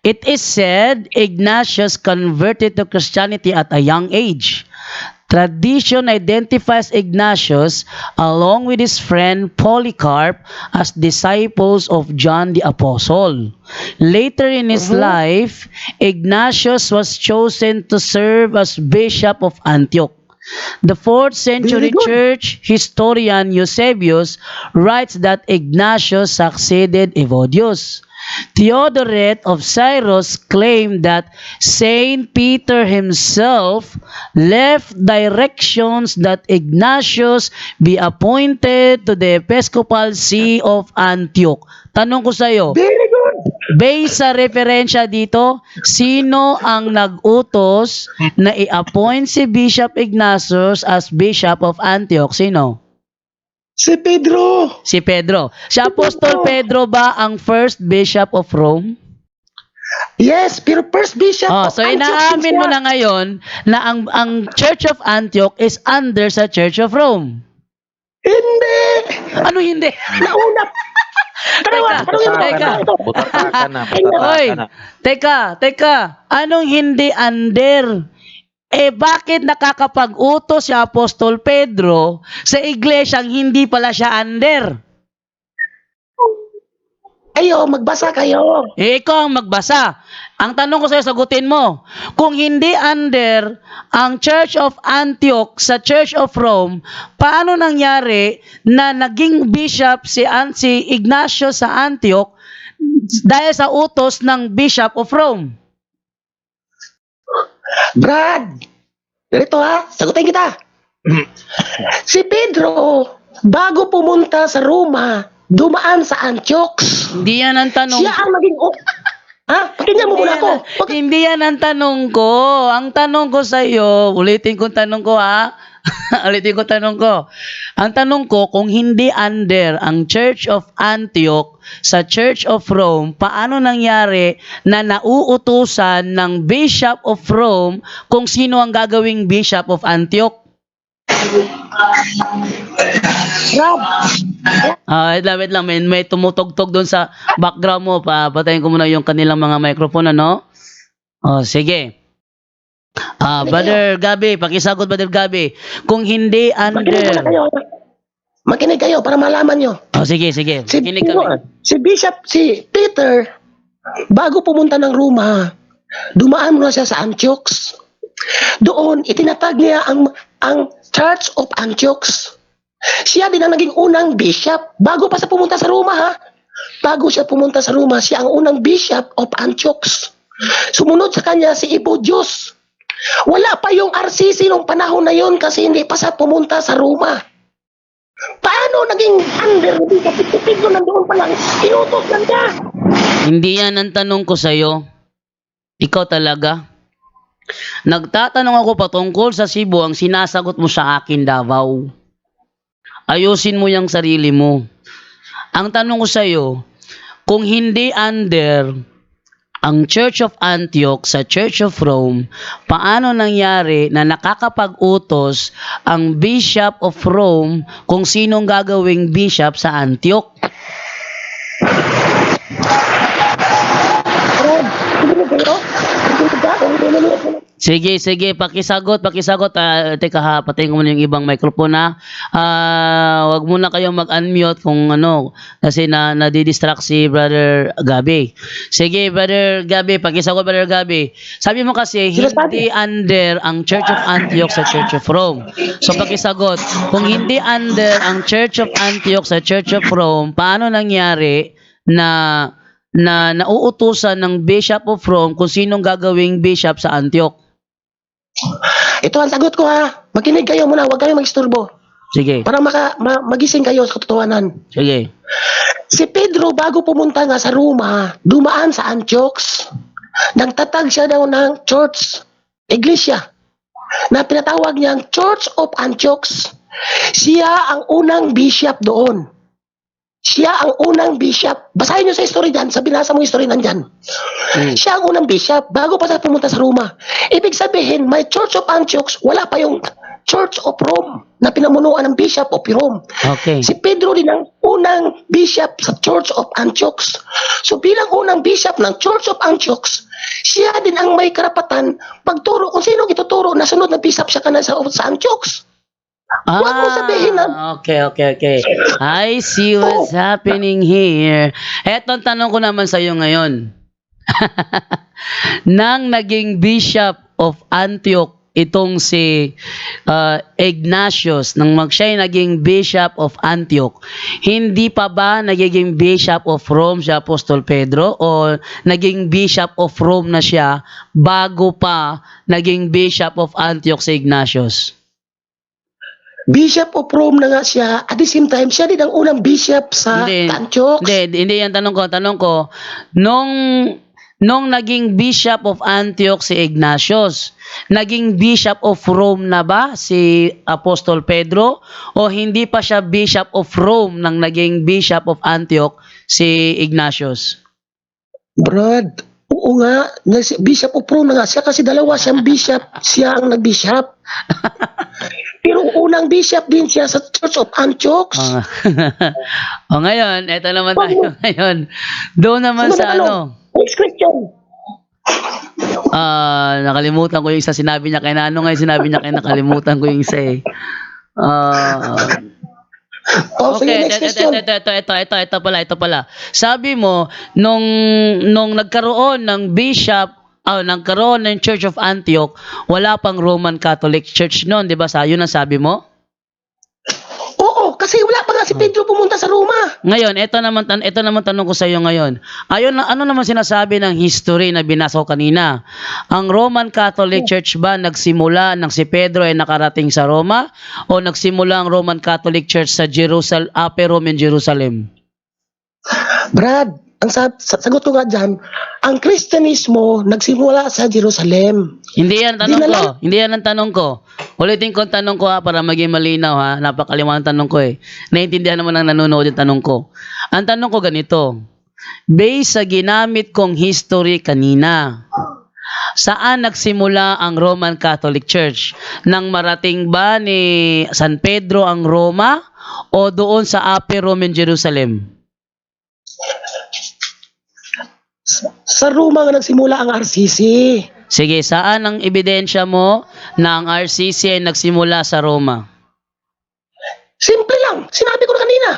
It is said Ignatius converted to Christianity at a young age. Tradition identifies Ignatius along with his friend Polycarp as disciples of John the Apostle. Later in his life, Ignatius was chosen to serve as Bishop of Antioch. The 4th century Very good. church historian Eusebius writes that Ignatius succeeded Evodius. Theodoret of Cyrus claimed that Saint Peter himself left directions that Ignatius be appointed to the Episcopal See of Antioch. Tanong ko sa iyo, Very good. Based sa referensya dito, sino ang nag-utos na i-appoint si Bishop Ignatius as Bishop of Antioch? Sino? Si Pedro. Si Pedro. Si Apostol Pedro ba ang first Bishop of Rome? Yes, pero first bishop Oh, of so Antioch inaamin mo siya. na ngayon na ang Church of Antioch is under sa Church of Rome. Hindi. Ano hindi? Nauna. Teka. Butaka ka na. Butaka Oy, ka na. teka. Anong hindi under? Bakit nakakapag-utos si Apostol Pedro sa iglesyang hindi pala siya under? Ayo, magbasa kayo. Ikaw ang magbasa. Ang tanong ko sa'yo, sagutin mo. Kung hindi under ang Church of Antioch sa Church of Rome, paano nangyari na naging bishop si Ignatius sa Antioch dahil sa utos ng Bishop of Rome? Brad, ganito ha, sagutin kita. Si Pedro, bago pumunta sa Roma, dumaan sa Antioch. Hindi yan ang tanong. Siya ang naging... Ha? Pakinggan mo muna ako. Hindi yan ang tanong ko. Ang tanong ko sa iyo, ulitin ko tanong ko ha. Ang tanong ko, kung hindi under ang Church of Antioch sa Church of Rome, paano nangyari na nauutusan ng Bishop of Rome kung sino ang gagawing Bishop of Antioch? Brad, Wait lang, may tumutugtog doon sa background mo. Patayin ko muna yung kanilang mga microphone, ano? Sige. Brother Gabi, pakisagot, Brother Gabi. Kung hindi under... Makinig kayo para malaman nyo. Sige. Kinig kami. Si Peter, bago pumunta ng Roma, dumaan muna siya sa Antioch. Doon, itinatag niya ang Church of Antioch. Siya din ang naging unang bishop bago pa sa pumunta sa Roma, ha? Bago siya pumunta sa Roma, siya ang unang bishop of Antioch. Sumunod sa kanya si Epodius. Wala pa yung RCC nung panahon na yon kasi hindi pa sa pumunta sa Roma. Paano naging under? Hindi ka pitipig doon, nandoon pa lang. Inutos lang niya. Hindi yan ang tanong ko sa'yo. Ikaw talaga. Nagtatanong ako patungkol sa Cebu, ang sinasagot mo sa akin, Davao. Ayusin mo yung sarili mo. Ang tanong ko sa'yo, kung hindi under ang Church of Antioch sa Church of Rome, paano nangyari na nakakapag-utos ang Bishop of Rome kung sinong gagawing bishop sa Antioch? Sige, pakisagot. Teka ha, patayin ko muna yung ibang microphone ha. Wag muna kayong mag-unmute kung ano, kasi nadidistract si Brother Gabi. Sige, Brother Gabi, pakisagot, Brother Gabi. Sabi mo kasi, hindi under ang Church of Antioch sa Church of Rome. So, pakisagot, kung hindi under ang Church of Antioch sa Church of Rome, paano nangyari na nauutusan ng Bishop of Rome kung sinong gagawing bishop sa Antioch? Ito ang sagot ko, ha. Makinig kayo muna, huwag kayong mag-isturbo. Sige. Para magising kayo sa katotohanan. Sige. Si Pedro, bago pumunta nga sa Roma, dumaan sa Antioch. Nagtatag siya daw ng church, iglesia, na pinatawag niyang Church of Antioch. Siya ang unang bishop doon. Siya ang unang bishop. Basahin niyo sa history dyan. Sa binasa mong history nandyan. Siya ang unang bishop bago pa sa pumunta sa Roma. Ibig sabihin, may Church of Antioch, wala pa yung Church of Rome na pinamunuan ng Bishop of Rome. Okay. Si Pedro din ang unang bishop sa Church of Antioch. So bilang unang bishop ng Church of Antioch, siya din ang may karapatan pagturo kung sino ituturo na sunod na bishop siya sa Antioch. Huwag mo sabihin na... Okay. I see what's happening here. Eto ang tanong ko naman sa iyo ngayon. Nang naging Bishop of Antioch itong si Ignatius, nang siya'y naging Bishop of Antioch, hindi pa ba nagiging Bishop of Rome si Apostol Pedro o naging Bishop of Rome na siya bago pa naging Bishop of Antioch si Ignatius? Bishop of Rome na nga siya. At the same time, siya din ang unang bishop sa Antioch. Hindi yan tanong ko. Tanong ko, nung naging Bishop of Antioch si Ignatius, naging Bishop of Rome na ba si Apostol Pedro? O hindi pa siya Bishop of Rome nang naging Bishop of Antioch si Ignatius? Brad, oo nga, Bishop of Rome na nga siya kasi dalawa siyang bishop, siya ang nag-bishop. Pero unang bishop din siya sa Church of Antioch. O ngayon, eto naman tayo ngayon. Doon naman sa ano? Next question. Nakalimutan ko yung isa sinabi niya kay Nano, ngayon sinabi niya kay nakalimutan ko yung isa eh. Okay, ito pala. Sabi mo, nung nagkaroon ng bishop, nagkaroon ng Church of Antioch, wala pang Roman Catholic Church noon, di ba? Yun ang sabi mo? Oo, kasi wala pa nga si Pedro pumunta sa Roma. Ngayon, ito naman tanong ko sa iyo ngayon. Ano naman sinasabi ng history na binasa ko kanina? Ang Roman Catholic Church ba nagsimula nang si Pedro ay nakarating sa Roma o nagsimula ang Roman Catholic Church sa Upper Rome in Jerusalem? Brad, ang sagot ko nga dyan, ang Kristyanismo nagsimula sa Jerusalem. Hindi yan ang tanong ko. Ulitin ko ang tanong ko para maging malinaw ha. Napakaliwanag ang tanong ko eh. Naintindihan naman ang nanonood yung tanong ko. Ang tanong ko ganito. Based sa ginamit kong history kanina, saan nagsimula ang Roman Catholic Church? Nang marating ba ni San Pedro ang Roma o doon sa Upper Rome in Jerusalem? Sa Roma nga nagsimula ang RCC. Sige, saan ang ebidensya mo na ang RCC ay nagsimula sa Roma? Simple lang. Sinabi ko na kanina.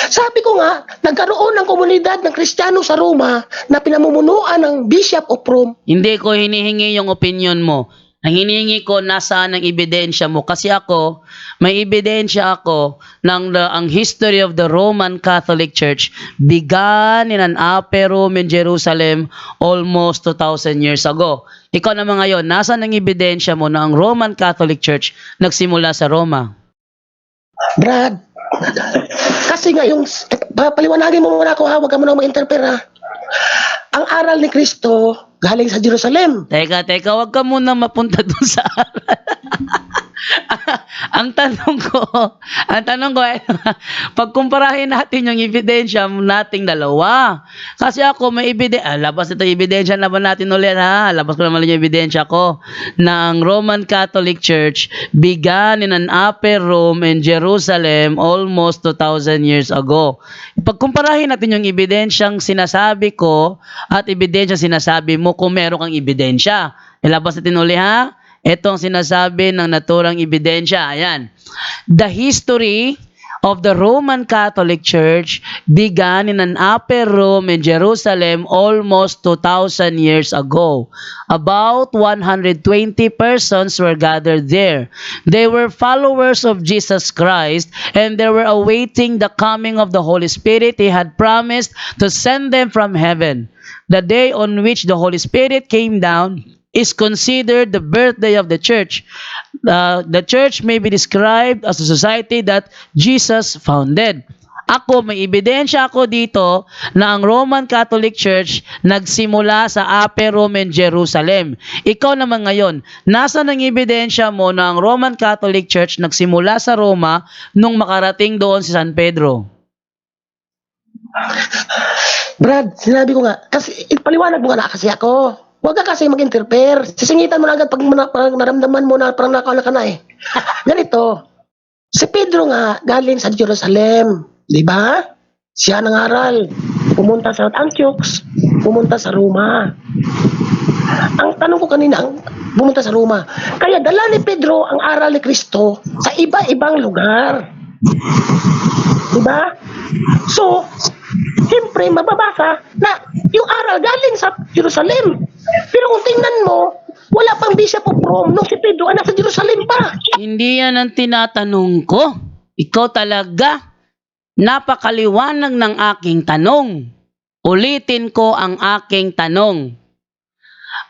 Sabi ko nga, nagkaroon ng komunidad ng Kristiyano sa Roma na pinamumunuan ng Bishop of Rome. Hindi ko hinihingi yung opinion mo. Ang hinihingi ko, nasaan ang ebidensya mo? Kasi ako, may ebidensya ako ng ang history of the Roman Catholic Church began in an Upper Rome in Jerusalem almost 2,000 years ago. Ikaw naman ngayon, nasaan ang ebidensya mo na ang Roman Catholic Church nagsimula sa Roma? Brad, kasi nga yung, paliwanagin mo muna ako ha, huwag ka muna mag-interpret ha. Ang aral ni Kristo galing sa Jerusalem. Teka, wag ka muna mapunta dun sa aral. ang tanong ko ay, pagkumparahin natin yung ebidensya nating dalawa. Kasi ako may ebidensya, labas ito ebidensya naman natin ulit ha. Labas ko naman yung ebidensya ko na ang Roman Catholic Church began in an Upper Rome in Jerusalem almost 2,000 years ago. Pagkumparahin natin yung ebidensyang sinasabi ko at ebidensyang sinasabi mo kung meron kang ebidensya. Ilabas natin uli ha. Ito ang sinasabi ng naturang ebidensya. Ayan. The history of the Roman Catholic Church began in an Upper Rome in Jerusalem almost 2,000 years ago. About 120 persons were gathered there. They were followers of Jesus Christ and they were awaiting the coming of the Holy Spirit He had promised to send them from heaven. The day on which the Holy Spirit came down is considered the birthday of the church. The church may be described as a society that Jesus founded. Ako, may ebidensya ako dito na ang Roman Catholic Church nagsimula sa Upper Rome in Jerusalem. Ikaw naman ngayon, nasaan ang ebidensya mo na ang Roman Catholic Church nagsimula sa Roma nung makarating doon si San Pedro? Brad, sinabi ko nga, kasi ipaliwanag mo nga na kasi ako. Huwag ka kasi mag-interfere. Sisingitan mo na agad pag naramdaman mo na parang nakala ka na eh. Ganito, si Pedro nga galing sa Jerusalem. Di ba? Siya nangaral. Pumunta sa Antioch, pumunta sa Roma. Ang tanong ko kanina, pumunta sa Roma. Kaya dala ni Pedro ang aral ni Kristo sa iba-ibang lugar. Di ba? So, siyempre mababasa na yung aral galing sa Jerusalem. Pero kung tingnan mo, wala pang Bishop of Rome nung si Pedro ay nasa Jerusalem pa. Hindi yan ang tinatanong ko. Ikaw talaga. Napakaliwanag ng aking tanong. Ulitin ko ang aking tanong.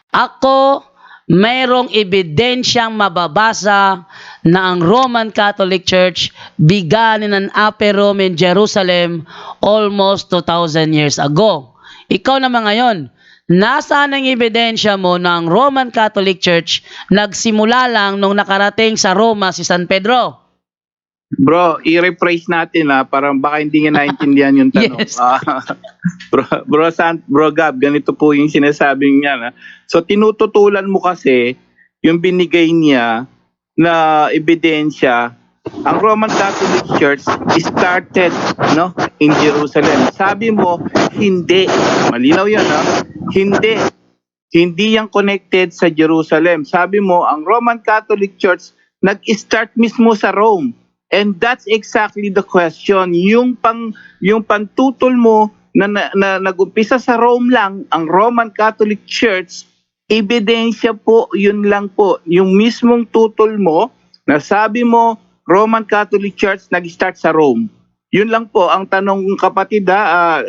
Ako, mayroong ebidensyang mababasa na ang Roman Catholic Church began in an upper room in Jerusalem almost 2,000 years ago. Ikaw naman ngayon, nasaan ang ebidensya mo na ang Roman Catholic Church nagsimula lang nung nakarating sa Roma si San Pedro? Bro, i-rephrase natin parang baka hindi nga naintindihan yung tanong. Yes. Bro Gab, ganito po yung sinasabi niya. So tinututulan mo kasi yung binigay niya na ebidensya. Ang Roman Catholic Church started in Jerusalem. Sabi mo, hindi. Malinaw yun, Hindi yan connected sa Jerusalem. Sabi mo, ang Roman Catholic Church nag-start mismo sa Rome. And that's exactly the question. Yung pantutol mo na nag-umpisa sa Rome lang, ang Roman Catholic Church, ebidensya po, yun lang po. Yung mismong tutol mo, na sabi mo, Roman Catholic Church nag-start sa Rome. Yun lang po ang tanong, kapatid.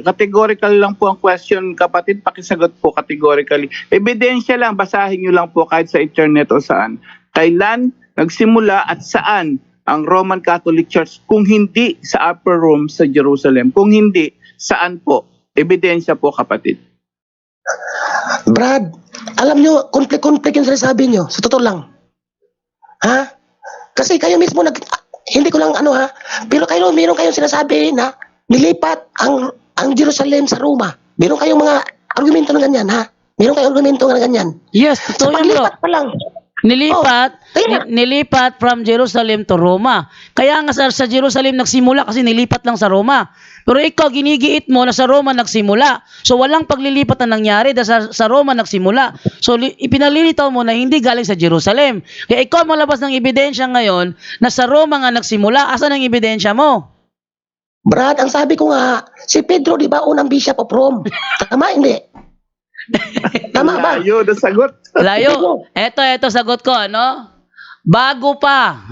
Categorical lang po ang question, kapatid. Pakisagot po categorically. Ebidensya lang, basahin nyo lang po kahit sa internet o saan. Kailan nagsimula at saan ang Roman Catholic Church, kung hindi sa upper room sa Jerusalem, kung hindi, saan po? Ebidensya po, kapatid. Brad, alam nyo, conflict yung sinasabi nyo. Sa totoo lang. Ha? Kasi kayo mismo, hindi ko lang pero meron kayong sinasabi na nilipat ang Jerusalem sa Roma. Meron kayong mga argumento na ganyan, ha? Meron kayong argumento na ganyan. Yes, Sa totoo yan, bro. paglipat pa lang. Nilipat from Jerusalem to Roma. Kaya nga sa Jerusalem nagsimula kasi nilipat lang sa Roma. Pero ikaw, ginigiit mo na sa Roma nagsimula. So walang paglilipat na nangyari dahil sa Roma nagsimula. So ipinalilitaw mo na hindi galing sa Jerusalem. Kaya ikaw malabas ng ebidensya ngayon na sa Roma nga nagsimula. Asan ang ebidensya mo? Brad, ang sabi ko nga, si Pedro, di ba, unang Bishop of Rome? Tama, hindi? Tama ba? Layo na sagot. Layo. Eto sagot ko, Bago pa,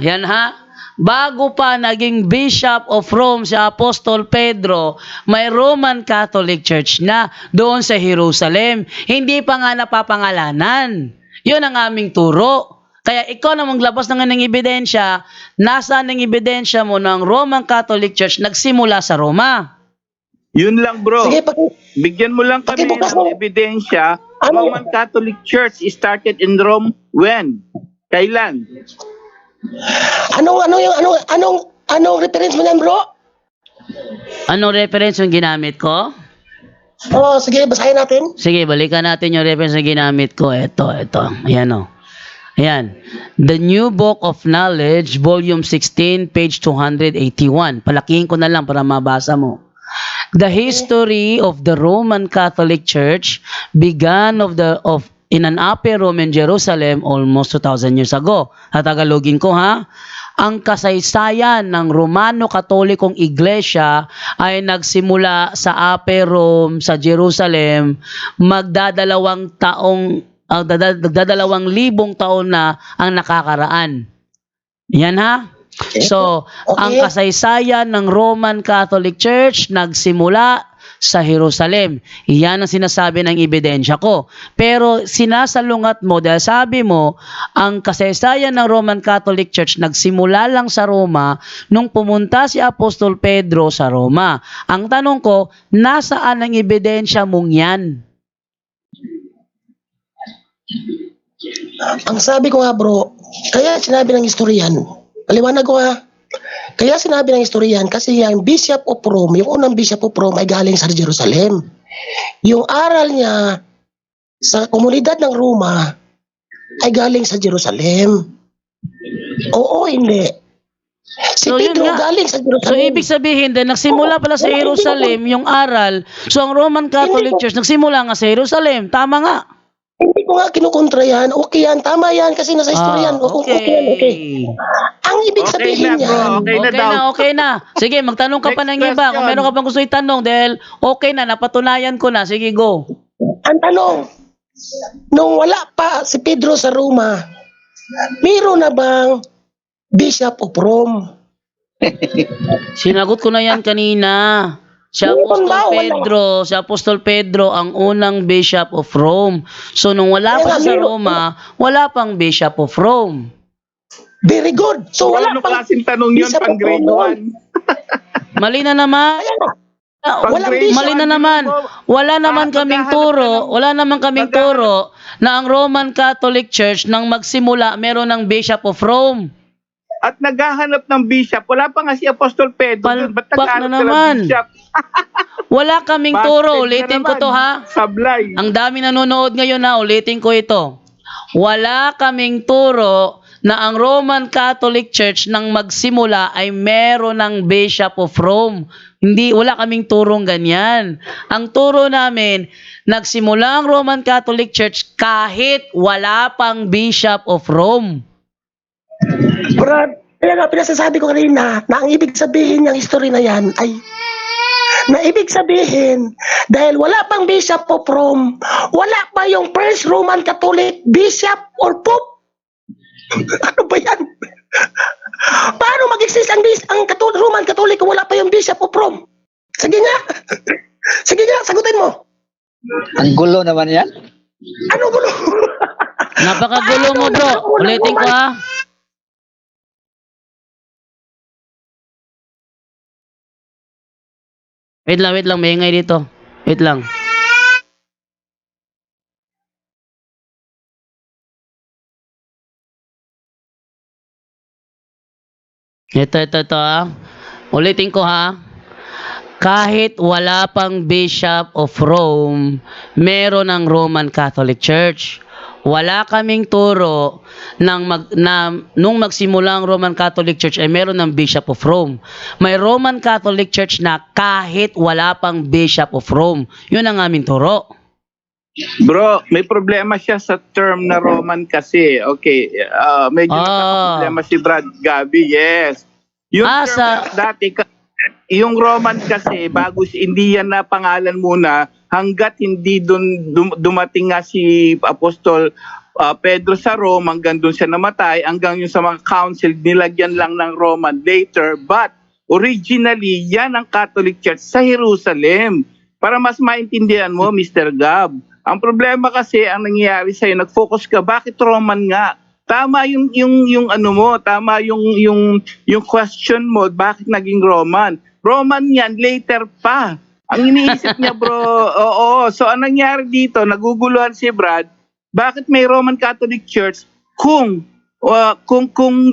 bago pa naging Bishop of Rome si Apostol Pedro, may Roman Catholic Church na doon sa Jerusalem. Hindi pa nga napapangalanan. Yun ang aming turo. Kaya ikaw na maglabas ng ebidensya, nasaan ang ebidensya mo ng Roman Catholic Church nagsimula sa Roma? Yun lang, bro. Sige, Bigyan mo lang kami Pakibukas ng mo. ebidensya. Ano? Roman Catholic Church started in Rome when? Kailan? Anong reference mo yan, bro? Anong reference yung ginamit ko? Oh, sige, basahin natin. Sige, balikan natin yung reference na ginamit ko. Ito. Ayan, Ayan. The New Book of Knowledge, Volume 16, page 281. Palakihin ko na lang para mabasa mo. The history of the Roman Catholic Church began in an upper room in Jerusalem almost 2,000 years ago. Tagalogin ko, Ang kasaysayan ng Romano Katolikong Iglesia ay nagsimula sa upper room sa Jerusalem magdadalawang libong taon na ang nakakaraan. Yan, So, ang kasaysayan ng Roman Catholic Church nagsimula sa Jerusalem. Iyan ang sinasabi ng ebidensya ko. Pero sinasalungat mo dahil sabi mo, ang kasaysayan ng Roman Catholic Church nagsimula lang sa Roma nung pumunta si Apostol Pedro sa Roma. Ang tanong ko, nasaan ang ebidensya mong yan? Ang sabi ko nga, bro, kaya sinabi ng historian, paliwanag ko kaya sinabi ng historian, kasi yung Bishop of Rome, yung unang Bishop of Rome ay galing sa Jerusalem. Yung aral niya sa komunidad ng Roma ay galing sa Jerusalem. Oo, hindi. Si So, yun Pedro nga. galing sa Jerusalem. So, ibig sabihin din, nagsimula pala sa Jerusalem yung aral. So, ang Roman Catholic Church nagsimula nga sa Jerusalem. Tama nga. Hindi ko nga kinukontra yan. Okay yan, tama yan, kasi nasa historian. Okay. Ang ibig sabihin niyan, Okay na. Sige, magtanong ka pa ng Next iba. Kung question. meron ka pang gusto itanong dahil okay na, napatunayan ko na. Sige, go. ang tanong, nung wala pa si Pedro sa Roma, meron na bang Bishop of Rome? Sinagot ko na yan kanina. Si Apostol Pedro ang unang Bishop of Rome. So nung wala pa siya sa Roma, wala pang Bishop of Rome. Very good. So wala Ano pang klaseng tanong yun, Bishop pang of grade Rome. 1? Mali na naman. Ayan na. Walang Walang mali na naman. Wala naman kaming turo na ang Roman Catholic Church nang magsimula meron ng Bishop of Rome. At naghahanap ng bishop. Wala pa nga si Apostol Pedro. Ba't Palpak naghahanap na ka ng naman. bishop? Wala kaming turo. Basket na Ulitin ko naman. to ha. Sablay. Ang dami nanonood ngayon na ulitin ko ito. Wala kaming turo na ang Roman Catholic Church nang magsimula ay meron ng Bishop of Rome. Wala kaming turong ganyan. Ang turo namin, nagsimula ang Roman Catholic Church kahit wala pang Bishop of Rome. Brad, kaya nga pinasasabi ko kanina na ang ibig sabihin ng history na yan ay na ibig sabihin dahil wala pang Bishop of Rome, wala pa yung first Roman Catholic Bishop or Pope. Ano ba yan? Paano mag-exist ang Roman Catholic kung wala pa yung Bishop of Rome? Sige nga. Sige nga, sagutin mo. Ang gulo naman yan. Ano gulo? Napakagulo mo, bro. Ulitin ko ha. Wait lang, may ingay dito. Wait lang. Ito ha. Ulitin ko ha. Kahit wala pang Bishop of Rome, meron ng Roman Catholic Church. Wala kaming turo nung magsimula ang Roman Catholic Church ay meron ng Bishop of Rome. May Roman Catholic Church na kahit wala pang Bishop of Rome. Yun ang aming turo. Bro, may problema siya sa term na Roman kasi. Okay, medyo problema si Brad Gabi, yes. Yung term dati, yung Roman kasi, hindi yan na pangalan muna, hanggat hindi dumating nga si Apostol Pedro sa Rome, hanggang doon siya namatay, hanggang yung sa mga council, nilagyan lang ng Roman later. But, originally, yan ang Catholic Church sa Jerusalem. Para mas maintindihan mo, Mr. Gab. Ang problema kasi, ang nangyayari sa'yo, nag-focus ka, bakit Roman nga? Tama yung ano mo, tama yung question mo, bakit naging Roman? Roman yan, later pa. Ang iniisip niya, bro, oo. So, ang nangyari dito, naguguluhan si Brad, bakit may Roman Catholic Church kung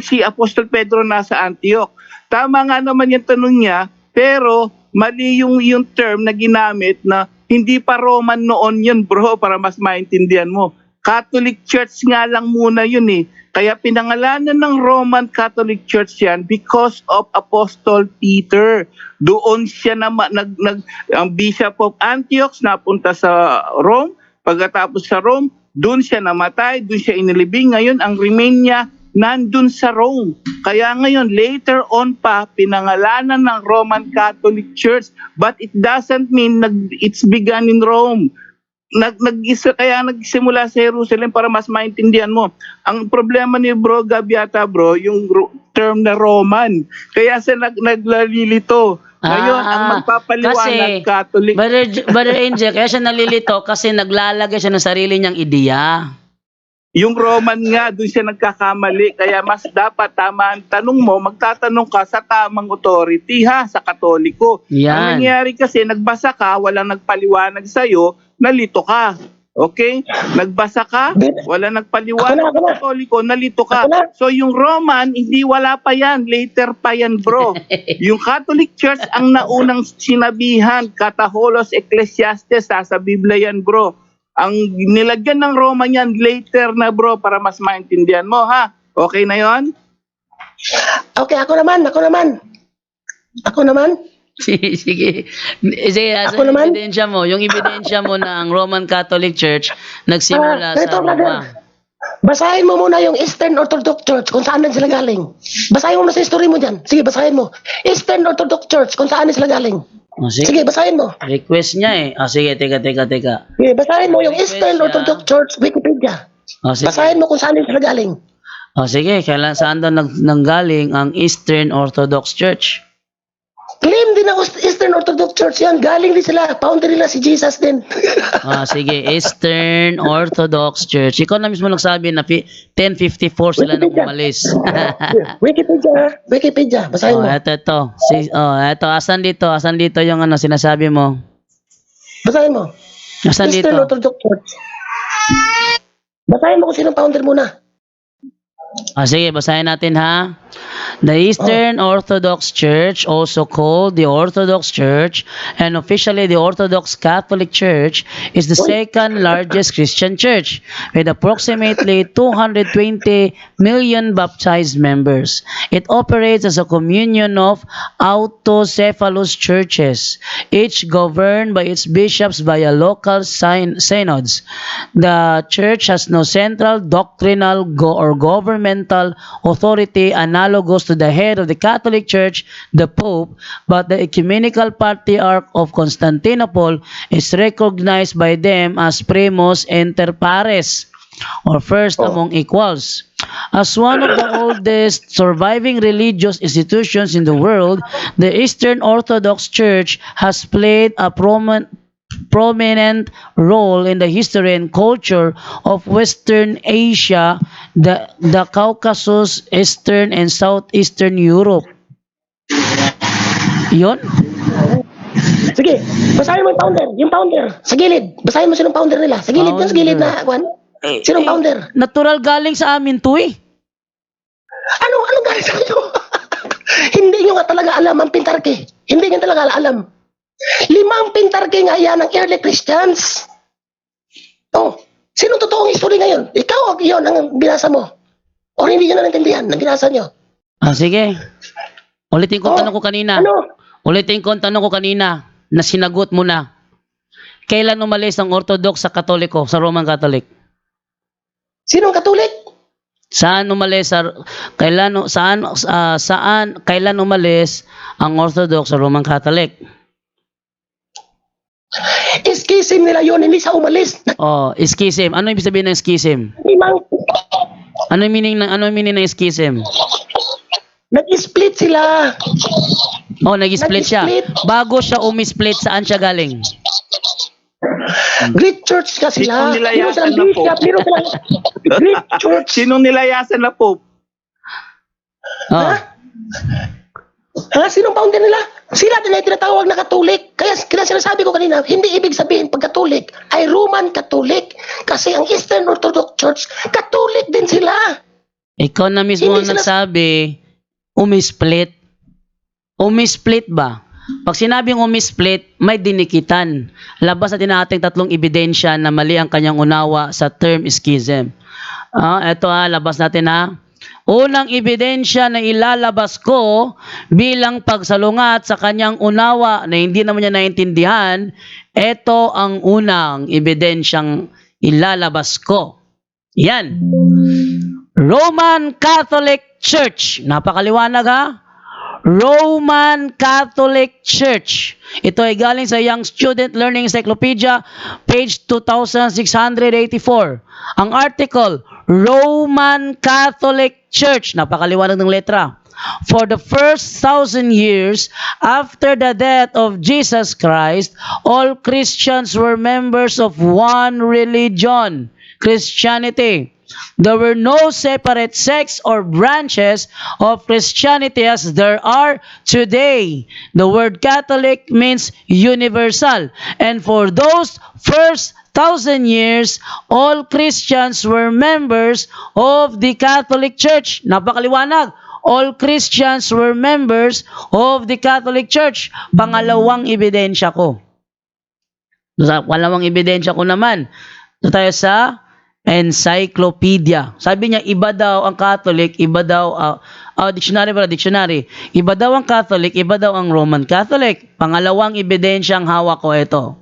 si Apostol Pedro nasa Antioch? Tama nga naman yung tanong niya, pero mali yung term na ginamit na hindi pa Roman noon yun, bro, para mas maintindihan mo. Catholic Church nga lang muna yun eh. Kaya pinangalanan ng Roman Catholic Church yan because of Apostle Peter. Doon siya ang Bishop of Antioch napunta sa Rome. Pagkatapos sa Rome, doon siya namatay, doon siya inilibing. Ngayon, ang remain niya nandun sa Rome. Kaya ngayon, later on pa, pinangalanan ng Roman Catholic Church. But it doesn't mean it's begun in Rome. Kaya nagsimula sa Jerusalem para mas maintindihan mo. Ang problema ni Bro Gabiata, bro, yung term na Roman. Kaya siya naglalilito. Ngayon, ang magpapaliwanag, Catholic. Brother Angel, kaya siya nalilito kasi naglalagay siya ng sarili niyang ideya. Yung Roman nga, doon siya nagkakamali. Kaya mas dapat tama ang tanong mo, magtatanong ka sa tamang authority sa Katoliko. Yan. Ang nangyari kasi, nagbasa ka, walang nagpaliwanag sa'yo, nalito ka. Okay? Nagbasa ka, walang nagpaliwanag sa Katoliko, nalito ka. So yung Roman, hindi wala pa yan. Later pa yan, bro. Yung Catholic Church ang naunang sinabihan, Kataholos Ecclesiastes, sa Biblia yan, bro. Ang nilagyan ng Roma yan later na, bro, para mas maintindihan mo, ha? Okay na yon? Okay, ako naman. Sige. Ako naman? Yung ebidensya mo na ang Roman Catholic Church nagsimula sa Roma. Basahin mo muna yung Eastern Orthodox Church kung saan sila galing. Basahin mo na sa history mo dyan. Sige, basahin mo. Eastern Orthodox Church kung saan sila galing. Sige, basahin mo. Request niya eh. Sige, teka. Sige, basahin mo yung Eastern Orthodox Church Wikipedia. Basahin mo kung saan sila galing. Sige, saan daw nanggaling ang Eastern Orthodox Church? Claim din ang Eastern Orthodox Church yan. Galing din sila. Founder nila si Jesus din. Sige, Eastern Orthodox Church. Ikaw na mismo nagsabi na 1054 sila nang Wikipedia. umalis. Wikipedia. Basahin mo. Ito. Ito, asan dito yung sinasabi mo? Basahin mo. Asan Eastern dito? Orthodox Church. Basahin mo kung sinong founder muna. Sige, basahin natin ha. The Eastern Orthodox Church, also called the Orthodox Church and officially the Orthodox Catholic Church, is the second largest Christian church with approximately 220 million baptized members. It operates as a communion of autocephalous churches, each governed by its bishops via local synods. The church has no central doctrinal or governmental authority analogous to the head of the Catholic Church, the Pope, but the Ecumenical Patriarch of Constantinople is recognized by them as primus inter pares, or first among equals. As one of the oldest surviving religious institutions in the world, the Eastern Orthodox Church has played a prominent role in the history and culture of Western Asia, the Caucasus, Eastern and Southeastern Europe. Yun? Sige, basahin mo yung founder. Yung founder. Sa gilid. Basahin mo sinong founder nila. Sa gilid. Yung sa gilid na, Juan. Sinong founder? Natural galing sa amin to eh. Ano galing sa inyo? Hindi nyo nga talaga alam ang pintarke. Hindi nyo talaga alam. 5 pintarke nga yan ng early Christians. Sinong totoong history ngayon? Ikaw o yun ang binasa mo? O hindi nyo na naintindihan na binasa nyo? Sige. Ulitin ko tanong ko kanina. Ulitin ko ang tanong ko kanina na sinagot mo na. Kailan umalis ang Orthodox sa Katoliko, sa Roman Catholic? Sinong Katolik? Saan umalis kailan umalis ang Orthodox sa Roman Catholic? Schism nila yun, hindi sa umalis. Schism. Ano ibig sabihin ng schism? Ano yung meaning ng schism? Nag-split sila. Nag-split siya. Bago siya umisplit, saan siya galing? Greek Church ka sila. Sinong nilayasan na Pope? Greek Church. Sinong nilayasan na Pope? Sinong founder nila? Sila din ay tinatawag na Katolik. Kaya sinasabi ko kanina, hindi ibig sabihin pag Katolik ay Roman Catholic. Kasi ang Eastern Orthodox Church, Katolik din sila. Ikaw na mismo Hindi nagsabi, umisplit. Umisplit ba? Pag sinabing umisplit, may dinikitan. Labas natin natin 3 ebidensya na mali ang kanyang unawa sa term schism. Ito labas natin Unang ebidensya na ilalabas ko bilang pagsalungat sa kanyang unawa na hindi naman niya naintindihan, ito ang unang ebidensyang ilalabas ko. Yan. Roman Catholic Church. Napakaliwanag Roman Catholic Church. Ito ay galing sa Young Student Learning Encyclopedia, page 2684. Ang article, Roman Catholic Church. Napakaliwanag ng letra. For the first 1,000 years after the death of Jesus Christ, all Christians were members of one religion, Christianity. There were no separate sects or branches of Christianity as there are today. The word Catholic means universal. And for those first 1,000 years, all Christians were members of the Catholic Church. Napakaliwanag. All Christians were members of the Catholic Church. Pangalawang ebidensya ko. Pangalawang ebidensya ko naman. Ito tayo sa encyclopedia. Sabi niya, iba daw ang Catholic, iba daw, dictionary. Iba daw ang Catholic, iba daw ang Roman Catholic. Pangalawang ebidensya ang hawak ko ito.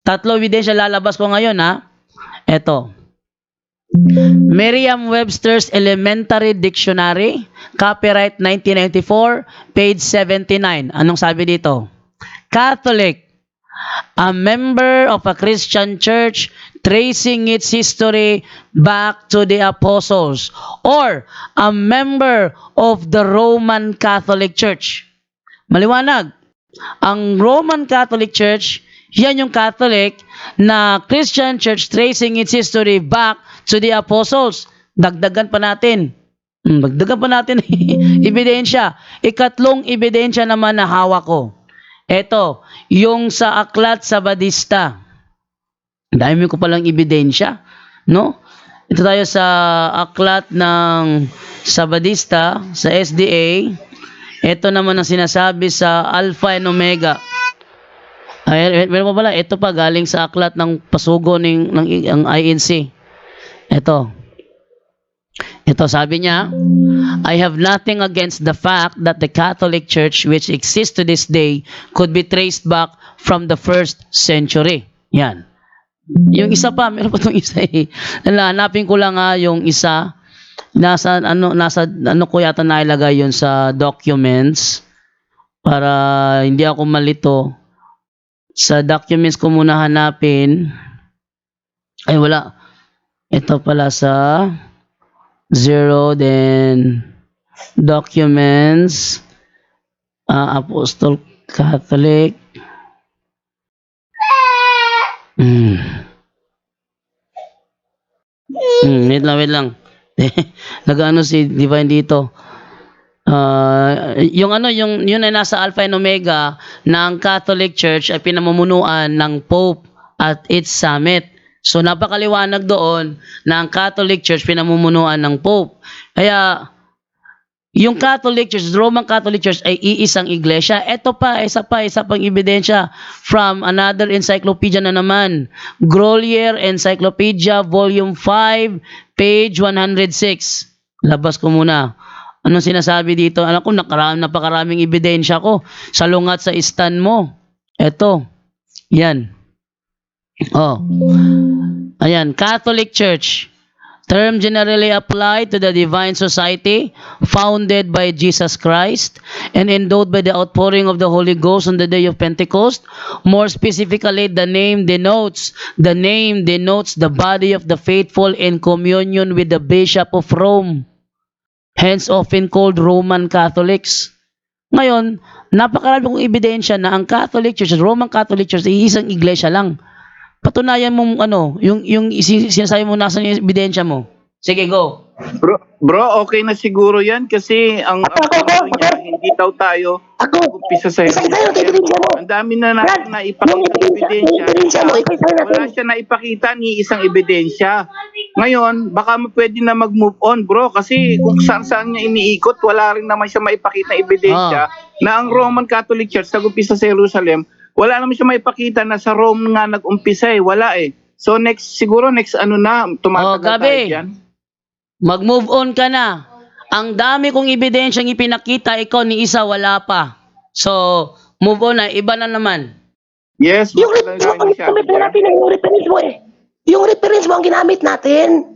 3 ebidensya lalabas ko ngayon Ito. Merriam-Webster's Elementary Dictionary, copyright 1994, page 79. Anong sabi dito? Catholic, a member of a Christian church tracing its history back to the apostles, or a member of the Roman Catholic Church. Maliwanag. Ang Roman Catholic Church, yan yung Catholic na Christian Church tracing its history back to the apostles. Dagdagan pa natin. Dagdagan pa natin ebidensya. Ikatlong ebidensya naman na hawak ko. Ito, yung sa aklat sa Sabadista. Dami ko palang ebidensya, no? Ito tayo sa aklat ng Sabadista sa SDA. Ito naman ang sinasabi sa Alpha and Omega. Ay, meron pa pala, ito pa galing sa aklat ng pasugo ng INC. Ito sabi niya, I have nothing against the fact that the Catholic Church which exists to this day could be traced back from the 1st century. Yan. Yung isa pa, meron pa itong isa eh. Hanapin ko lang yung isa. Nasa ano ko yata nailagay yun sa documents para hindi ako malito. Sa documents ko muna hanapin. Ay wala. Ito pala sa 0 then documents Apostle Catholic. Wait lang. Nag-ano si Divine dito. Yun ay nasa Alpha and Omega ng Catholic Church ay pinamumunuan ng Pope at its summit. So napakaliwanag doon na ang Catholic Church pinamumunuan ng Pope. Kaya yung Catholic Church, Roman Catholic Church ay iisang iglesia. Ito pa, isa pang ebidensya from another encyclopedia na naman. Grolier Encyclopedia Volume 5, page 106. Labas ko muna. Anong sinasabi dito? Alam ko, napakaraming ebidensya ko. Salungat sa stand mo. Ito. Yan. Ayan, Catholic Church. Term generally applied to the divine society founded by Jesus Christ and endowed by the outpouring of the Holy Ghost on the day of Pentecost. More specifically, the name denotes the body of the faithful in communion with the Bishop of Rome, hence often called Roman Catholics. Ngayon, napakarami kong ebidensya na ang Catholic Church, Roman Catholic Church, ay isang iglesia lang. Patunayan mo yung sinasabi mo nasa yung ebidensya mo. Sige, go. Bro, okay na siguro 'yan kasi ang niya, hindi daw tayo umpisa sa ang dami na natin na ipakita ebidensya. Wala siya na ipakita ni isang ebidensya. Ngayon, baka pwede na mag-move on, bro, kasi kung saan niya iniikot, wala rin naman siya maipakita na ebidensya na ang Roman Catholic Church nag-umpisa sa Jerusalem. Wala naman siya maipakita na sa Rome nga nag-umpisa wala eh. So next tumatagal tayo dyan. Mag-move on ka na. Ang dami kong ebidensyang ipinakita, ikaw ni isa wala pa. So, move on na, iba na naman. Yes, Yung reference mo eh. Yung reference mo ang ginamit natin.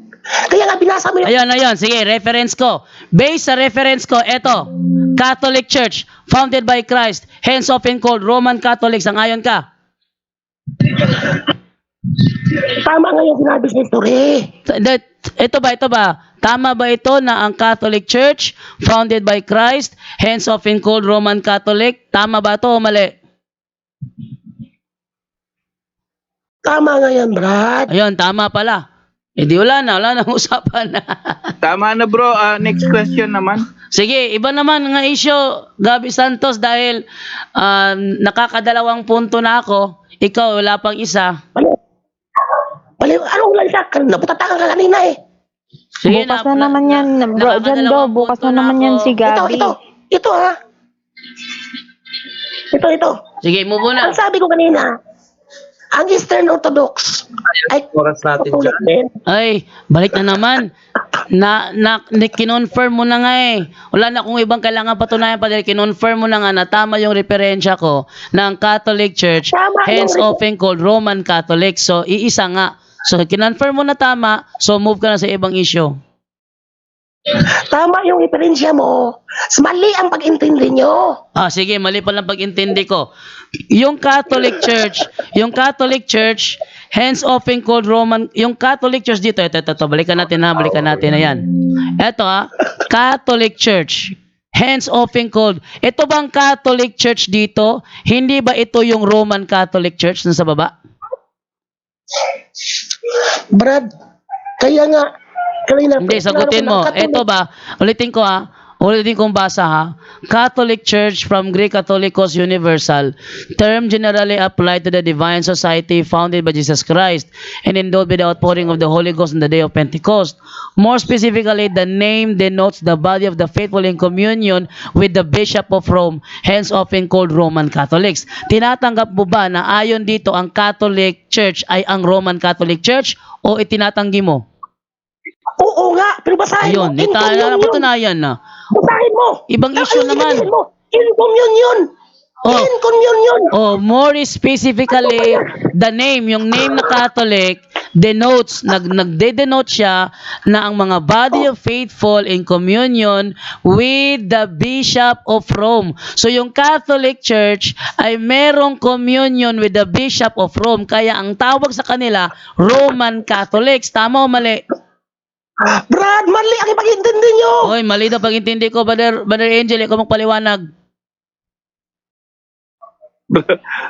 Kaya nga binasa mo yung... Ayun. Sige, reference ko. Based sa reference ko, eto. Catholic Church, founded by Christ, hence often called Roman Catholics. Ang ayon ka? Tama nga yung sinabi sa history. Ito ba? Tama ba ito na ang Catholic Church, founded by Christ, hence often called Roman Catholic? Tama ba ito o mali? Tama nga yan, Brad. Ayun, tama pala. Di wala na usapan na. Tama na, bro. Next question naman. Sige, iba naman nga issue, Gabi Santos, dahil nakakadalawang punto na ako. Ikaw, wala pang isa. Anong lang siya? Naputatakan ka kanina eh. Sige, bukas na naman yan, bro. Jando, bukas na naman yan si Gabi. Ito ha. Ito. Sige, move on na. Ang sabi ko kanina, ang Eastern Orthodox ay Oras natin dyan. Ay, balik na naman. Kinonfirm mo na nga eh. Wala na kung ibang kailangan patunayan pa dahil kinonfirm mo na nga na tama yung referensya ko ng Catholic Church, hence often called Roman Catholic. So, iisa nga. So, kinonfirm mo na tama, so move ka na sa ibang issue. Tama yung referensya mo. Mali ang pag-intindi nyo. Sige, mali pa lang pag-intindi ko. Yung Catholic Church, hence often called Roman, yung Catholic Church dito, ito, balikan natin, ayan. Ito Catholic Church, Hence often called. Ito bang Catholic Church dito? Hindi ba ito yung Roman Catholic Church na sa baba? Brad, kaya nga, kanina, Hindi, sagutin mo. Ito ba? Ulitin ko ha. Ulitin kong basa ha. Catholic Church from Greek Catholicos Universal. Term generally applied to the divine society founded by Jesus Christ and endowed with the outpouring of the Holy Ghost on the day of Pentecost. More specifically, the name denotes the body of the faithful in communion with the Bishop of Rome, hence often called Roman Catholics. Tinatanggap mo ba na ayon dito ang Catholic Church ay ang Roman Catholic Church o itinatanggi mo? Oo nga, pero basahin Ayun, mo. In communion. napatunayan na. Basahin mo. Ibang issue naman. In communion. Oh. In communion. Oh, more specifically, the name, yung name na Catholic denotes, nagde-denote siya na ang mga body of faithful in communion with the Bishop of Rome. So yung Catholic Church ay merong communion with the Bishop of Rome, kaya ang tawag sa kanila Roman Catholics. Tama o mali? Brad, mali ang ipag-intindi nyo. Oy, mali daw pag-intindi ko, Brother Angel, ikaw magpaliwanag.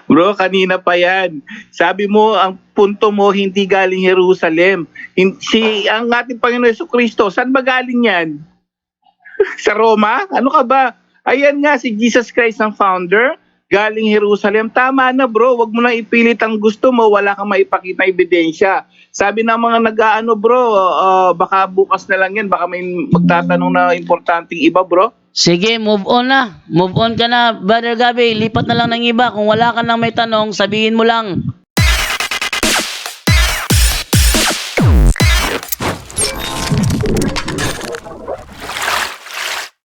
Bro, kanina pa yan. Sabi mo, ang punto mo hindi galing Jerusalem. Ang ating Panginoon Jesucristo, saan ba galing yan? Sa Roma? Ano ka ba? Ayan nga, si Jesus Christ ang founder, galing Jerusalem. Tama na bro, wag mo na ipilit ang gusto mo, wala kang maipakita na ebidensya. Sabi ng mga nag-aano bro, baka bukas na lang yan, baka may magtatanong na importanteng iba bro. Sige, move on na. Move on ka na, Brother Gabi. Lipat na lang ng iba. Kung wala ka nang may tanong, sabihin mo lang.